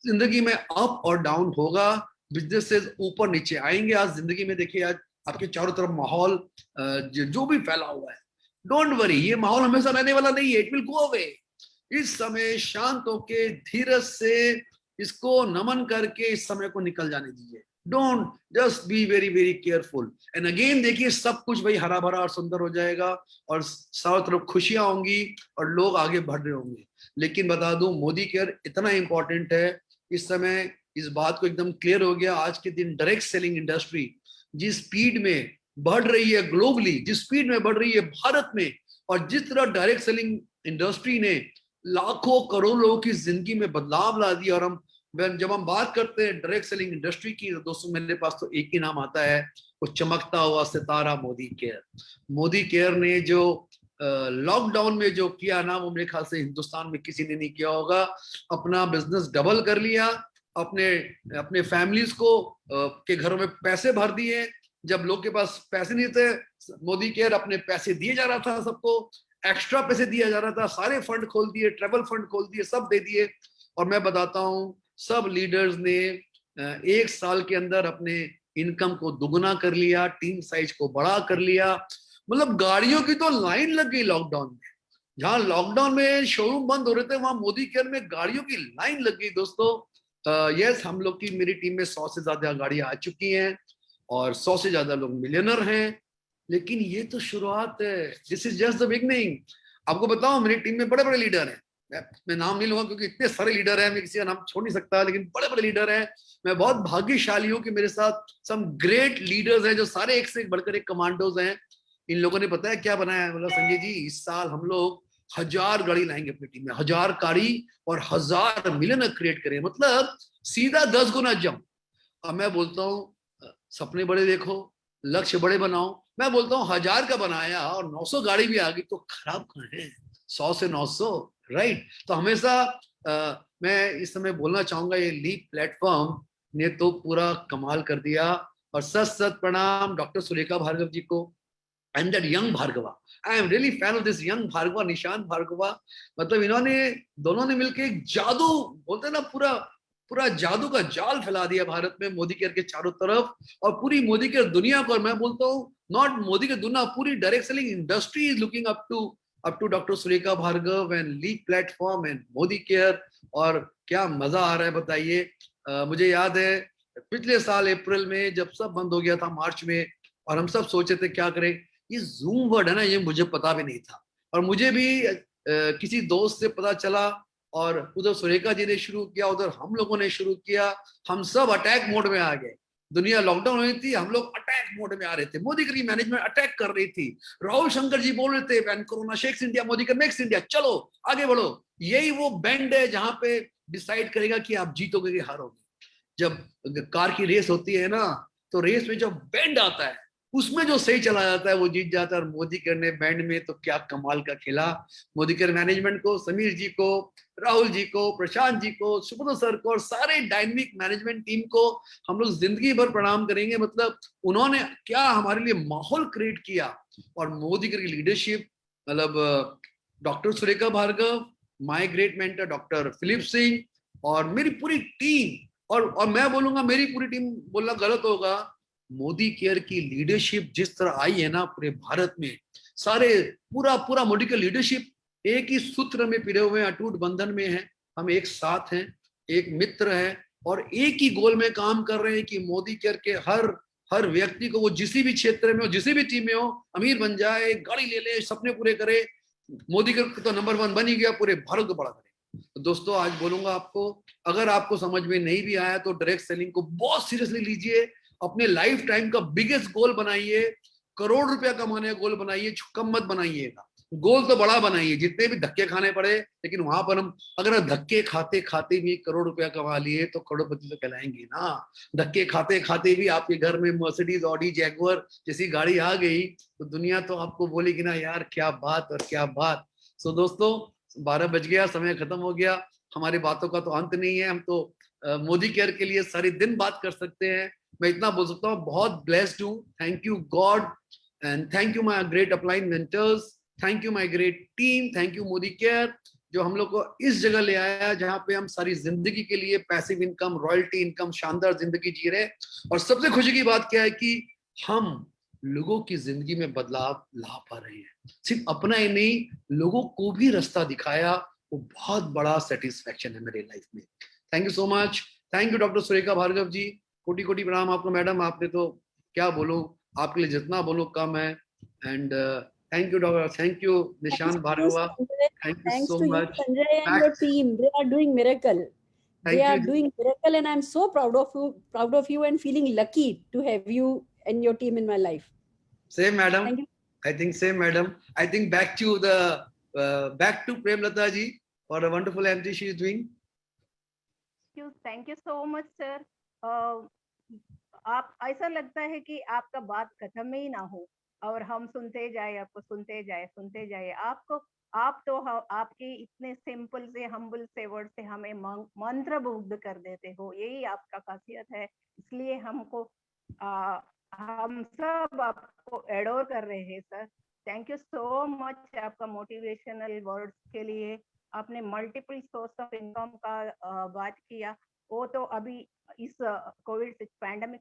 जिंदगी में अप और डाउन होगा, बिजनेसेस ऊपर नीचे आएंगे। आज जिंदगी में देखिए, आज आपके चारों तरफ माहौल जो भी फैला हुआ है, डोंट वरी, ये माहौल हमेशा रहने वाला नहीं है, इट विल गो अवे। इस समय शांत होके धीरज से इसको नमन करके इस समय को निकल जाने दीजिए। Don't, just be very very careful. And again देखिए, सब कुछ वही हरा भरा और सुंदर हो जाएगा, और चारों तरफ खुशियां होंगी, और लोग आगे बढ़ रहे होंगे। लेकिन बता दूं, मोदी केयर इतना इंपॉर्टेंट है इस समय, इस बात को एकदम क्लियर हो गया। आज के दिन डायरेक्ट सेलिंग इंडस्ट्री जिस स्पीड में बढ़ रही है ग्लोबली, जिस स्पीड में बढ़ रही है भारत में, और जिस तरह डायरेक्ट सेलिंग इंडस्ट्री ने लाखों करोड़ों लोगों की जिंदगी में बदलाव ला दिया। और जब हम बात करते हैं डायरेक्ट सेलिंग इंडस्ट्री की, तो दोस्तों मेरे पास तो एक ही नाम आता है, वो चमकता हुआ सितारा मोदी केयर। मोदी केयर ने जो लॉकडाउन में जो किया ना, वो मेरे ख्याल से हिंदुस्तान में किसी ने नहीं किया होगा। अपना बिजनेस डबल कर लिया, अपने अपने फैमिलीज को के घरों में पैसे भर दिए। जब लोग के पास पैसे नहीं थे, मोदी केयर अपने पैसे दिए जा रहा था, सबको एक्स्ट्रा पैसे दिया जा रहा था, सारे फंड खोल दिए, ट्रेवल फंड खोल दिए, सब दे दिए। और मैं बताता हूँ, सब लीडर्स ने 1 साल के अंदर अपने इनकम को दुगना कर लिया, टीम साइज को बड़ा कर लिया। मतलब गाड़ियों की तो लाइन लग गई लॉकडाउन में। जहां लॉकडाउन में शोरूम बंद हो रहे थे, वहां मोदी केयर में गाड़ियों की लाइन लग गई दोस्तों। यस, हम लोग की मेरी टीम में 100 से ज्यादा गाड़ियां आ चुकी हैं और 100 से ज्यादा लोग मिलियनर हैं। लेकिन ये तो शुरुआत है, this is just the beginning. आपको बताऊं, मेरी टीम में बड़े बड़े लीडर हैं, मैं नाम नहीं लूंगा क्योंकि इतने सारे लीडर हैं, मैं किसी का नाम छोड़ नहीं सकता, लेकिन बड़े बड़े लीडर हैं। मैं बहुत भाग्यशाली हूँ कि मेरे साथ सम ग्रेट लीडर्स हैं, जो सारे एक से एक बढ़कर एक कमांडोज हैं। इन लोगों ने पता है क्या बनाया है? बोला, संजय जी, इस साल हम लोग 1000 गाड़ी लाएंगे अपनी टीम में, 1000 गाड़ी और 1000 मिलियन क्रिएट करें, मतलब सीधा 10 गुना जंप। अब मैं बोलता हूँ, सपने बड़े देखो, लक्ष्य बड़े बनाओ। मैं बोलता हूँ 1000 का बनाया और 900 गाड़ी भी आ गई तो खराब कहाँ है? 100 से 900, राइट? तो हमेशा मैं इस समय बोलना चाहूंगा, ये लीप प्लेटफॉर्म ने तो पूरा कमाल कर दिया। और सत सत प्रणाम डॉक्टर सुरेखा भार्गव जी को and that young Bhargava. I am really fan of this young Bhargava, Nishant Bhargava. मतलब इन्होंने दोनों ने मिलकर एक जादू, बोलते हैं ना, पूरा जादू का जाल फैला दिया भारत में मोदी केयर के चारों तरफ, और पूरी मोदी केयर दुनिया को। और मैं बोलता हूँ, नॉट मोदी केयर दुनिया, पूरी direct selling industry is looking up to doctor Surekha Bhargav and leap platform and Modi care. और क्या मजा आ रहा है बताइए। मुझे याद है पिछले साल अप्रैल में जब सब बंद हो गया था, मार्च में, और हम सब सोचे थे क्या करें। ये जूम वर्ड है ना, ये मुझे पता भी नहीं था, और मुझे भी किसी दोस्त से पता चला, और उधर सुरेखा जी ने शुरू किया, उधर हम लोगों ने शुरू किया। हम सब अटैक मोड में आ गए। दुनिया लॉकडाउन हुई थी, हम लोग अटैक मोड में आ रहे थे। मोदी की मैनेजमेंट अटैक कर रही थी। राहुल शंकर जी बोल रहे थे, when corona shakes India, Modi का मेक्स इंडिया, चलो आगे बढ़ो। यही वो बैंड है जहां पे डिसाइड करेगा कि आप जीतोगे कि हारोगे। जब कार की रेस होती है ना, तो रेस में जब बैंड आता है, उसमें जो सही चला जाता है वो जीत जाता है। और मोदी केयर ने बैंड में तो क्या कमाल का खेला। मोदी केयर मैनेजमेंट को, समीर जी को, राहुल जी को, प्रशांत जी को, सुब्रत सर को, और सारे डायनेमिक मैनेजमेंट टीम को हम लोग जिंदगी भर प्रणाम करेंगे। मतलब उन्होंने क्या हमारे लिए माहौल क्रिएट किया। और मोदी केयर की लीडरशिप, मतलब doctor Surekha Bhargav, my great mentor doctor Philip Singh, और मेरी पूरी टीम, और मैं बोलूंगा मेरी पूरी टीम बोलना गलत होगा। मोदी केयर की लीडरशिप जिस तरह आई है ना पूरे भारत में, सारे पूरा मोदी केयर लीडरशिप एक ही सूत्र में पिरे हुए हैं, अटूट बंधन में है। हम एक साथ हैं, एक मित्र है, और एक ही गोल में काम कर रहे हैं कि मोदी केयर के हर व्यक्ति को, वो जिस भी क्षेत्र में हो, जिस भी टीम में हो, अमीर बन जाए, गाड़ी ले ले, सपने पूरे करे। मोदी केयर तो नंबर 1 बन ही गया, पूरे भारत को बड़ा करे। तो दोस्तों, आज बोलूंगा आपको, अगर आपको समझ में नहीं भी आया तो डायरेक्ट सेलिंग को बहुत सीरियसली लीजिए, अपने लाइफ टाइम का बिगेस्ट गोल बनाइए, करोड़ रुपया कमाने का गोल बनाइए, कम मत बनाइएगा। गोल तो बड़ा बनाइए, जितने भी धक्के खाने पड़े, लेकिन वहां पर हम अगर धक्के खाते खाते भी करोड़ रुपया कमा लिए तो करोड़पति तो कहलाएंगे ना। धक्के खाते खाते भी आपके घर में मर्सिडीज, ऑडी, जैगुआर जैसी गाड़ी आ गई तो दुनिया तो आपको बोलेगी ना, यार क्या बात और क्या बात। सो दोस्तों, 12 बज गया, समय खत्म हो गया। हमारी बातों का तो अंत नहीं है। हम तो मोदी केयर के लिए सारी दिन बात कर सकते हैं। मैं इतना बोल सकता हूँ, बहुत ब्लेस्ड हूँ। Thank you God and thank you my great upline mentors, thank you my great team, thank you Modi care, जो हम लोग को इस जगह ले आया जहां पे हम सारी जिंदगी के लिए पैसिव इनकम, रॉयल्टी इनकम, शानदार जिंदगी जी रहे। और सबसे खुशी की बात क्या है कि हम लोगों की जिंदगी में बदलाव ला पा रहे हैं। सिर्फ अपना ही नहीं, लोगों को भी रास्ता दिखाया, वो बहुत बड़ा सेटिस्फैक्शन है मेरे लाइफ में। Thank you so much. Thank you doctor Surekha Bhargav ji, कोटि कोटि प्रणाम आपको मैडम। आपने तो क्या बोलूं, आपके लिए जितना बोलो कम है। And thank you doctor, thank you Nishant Bhargava, thank you so much. Sanjay and your team, they are doing miracle. They are doing miracle, and I'm so proud of you, and feeling lucky to have you and your team in my life. Same madam. I think same madam. I think back to Premlata ji. for a wonderful MC she is doing. Thank you so much sir. आप ऐसा लगता है कि आपका बात खत्म ही ना हो और हम सुनते जाए, आपको सुनते जाए। आप तो आपके इतने सिंपल से हम्बल से वर्ड से हमें मंत्रमुग्ध कर देते हो, यही आपका खासियत है। इसलिए हम सब आपको एडोर कर रहे हैं sir. Thank you so much आपका मोटिवेशनल वर्ड्स के लिए। आपने मल्टीपल सोर्स ऑफ इनकम का बात किया, वो तो अभी इस कोविड पैंडेमिक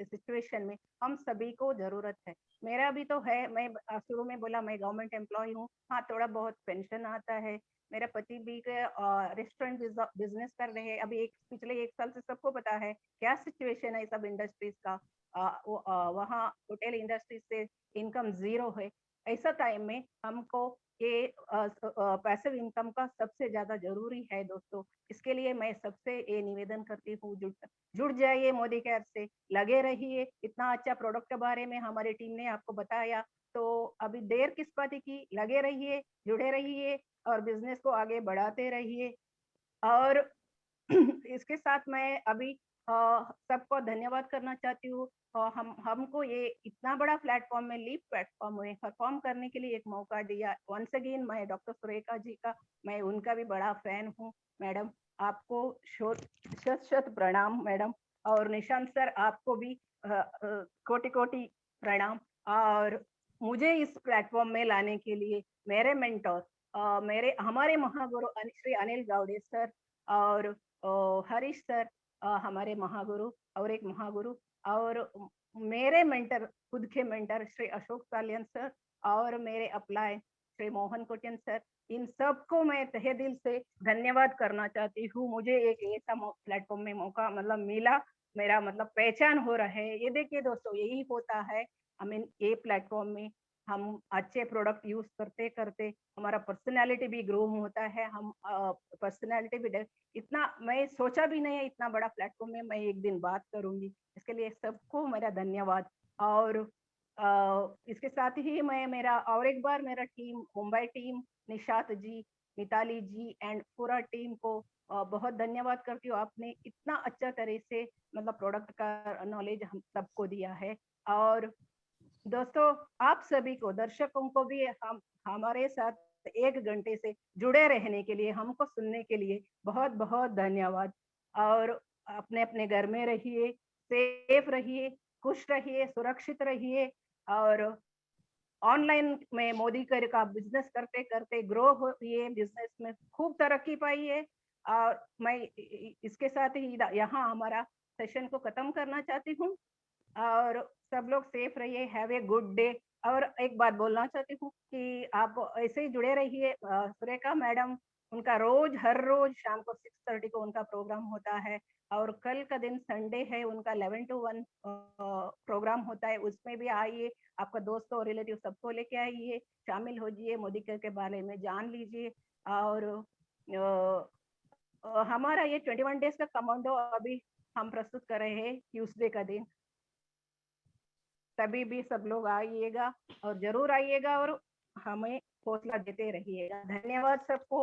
सिचुएशन में हम सभी को जरूरत है। मेरा भी तो है, मैं शुरू में बोला मैं गवर्नमेंट एम्प्लॉय हूँ, हाँ थोड़ा बहुत पेंशन आता है। मेरा पति भी रेस्टोरेंट बिजनेस कर रहे हैं। अभी पिछले 1 साल से सबको पता है क्या सिचुएशन है सब इंडस्ट्रीज का। वहाँ होटल इंडस्ट्री से इनकम 0 है। ऐसा टाइम में हमको ये पैसिव इनकम का सबसे ज्यादा जरूरी है दोस्तों। इसके लिए मैं सबसे ये निवेदन करती हूँ, जुड़ जाइए मोदी केयर से, लगे रहिए। इतना अच्छा प्रोडक्ट के बारे में हमारी टीम ने आपको बताया, तो अभी देर किस बात की, लगे रहिए, जुड़े रहिए और बिजनेस को आगे बढ़ाते रहिए। और इसके साथ मैं अभी सबको धन्यवाद करना चाहती हूँ। हमको ये इतना बड़ा प्लेटफॉर्म में, लीप प्लेटफॉर्म में परफॉर्म करने के लिए एक मौका दिया। वंस अगेन मैं डॉक्टर सुरेखा जी का, मैं उनका भी बड़ा फैन हूँ। मैडम आपको शत प्रणाम मैडम, और निशांत सर आपको भी कोटि कोटि प्रणाम। और मुझे इस प्लेटफॉर्म में लाने के लिए मेरे मेंटोर, हमारे महागुरु श्री अनिल गावड़े सर और हरीश सर, हमारे महागुरु और एक महागुरु, और मेरे मेंटर, खुद के मेंटर श्री अशोक सालियन सर और मेरे अप्लाई श्री मोहन कोटियन सर, इन सबको मैं तहे दिल से धन्यवाद करना चाहती हूँ। मुझे एक ऐसा प्लेटफॉर्म में मौका मिला, मेरा पहचान हो रहा है। ये देखिए दोस्तों, यही होता है। ये प्लेटफॉर्म में हम अच्छे प्रोडक्ट यूज करते करते हमारा पर्सनालिटी भी ग्रो होता है। हम पर्सनालिटी भी इतना मैं सोचा भी नहीं है, इतना बड़ा प्लेटफॉर्म में मैं एक दिन बात करूंगी। इसके लिए सबको मेरा धन्यवाद। और इसके साथ ही मैं मेरा और एक बार मेरा team, Mumbai team, Nishat ji, Mitali ji and पूरा टीम को बहुत धन्यवाद करती हूँ। आपने इतना अच्छा तरह से प्रोडक्ट का नॉलेज हम सबको दिया है। और दोस्तों आप सभी को, दर्शकों को भी हम हमारे साथ 1 घंटे से जुड़े रहने के लिए, हमको सुनने के लिए बहुत बहुत धन्यवाद। और अपने अपने घर में रहिए, सेफ रहिए, खुश रहिए, सुरक्षित रहिए। और ऑनलाइन में मोदी केयर का बिजनेस करते करते ग्रो होइए, बिजनेस में खूब तरक्की पाइए। और मैं इसके साथ ही यहाँ हमारा सेशन को खत्म करना चाहती हूँ। और सब लोग सेफ रहिए, हैव ए गुड डे। और एक बात बोलना चाहती हूँ कि आप ऐसे ही जुड़े रहिए। सुरेखा मैडम, उनका हर रोज शाम को 6:30 को उनका प्रोग्राम होता है। और कल का दिन संडे है, उनका 11 to 1 प्रोग्राम होता है। उसमें भी आइए, आपका दोस्तों और रिलेटिव सबको लेके आइए, शामिल हो जाइए, मोदी केयर के बारे में जान लीजिए। और हमारा ये 21 डेज का कमांडो अभी हम प्रस्तुत कर रहे हैं ट्यूसडे का दिन। तभी भी सब लोग आइएगा और जरूर आइएगा और हमें हौसला देते रहिएगा। धन्यवाद सबको।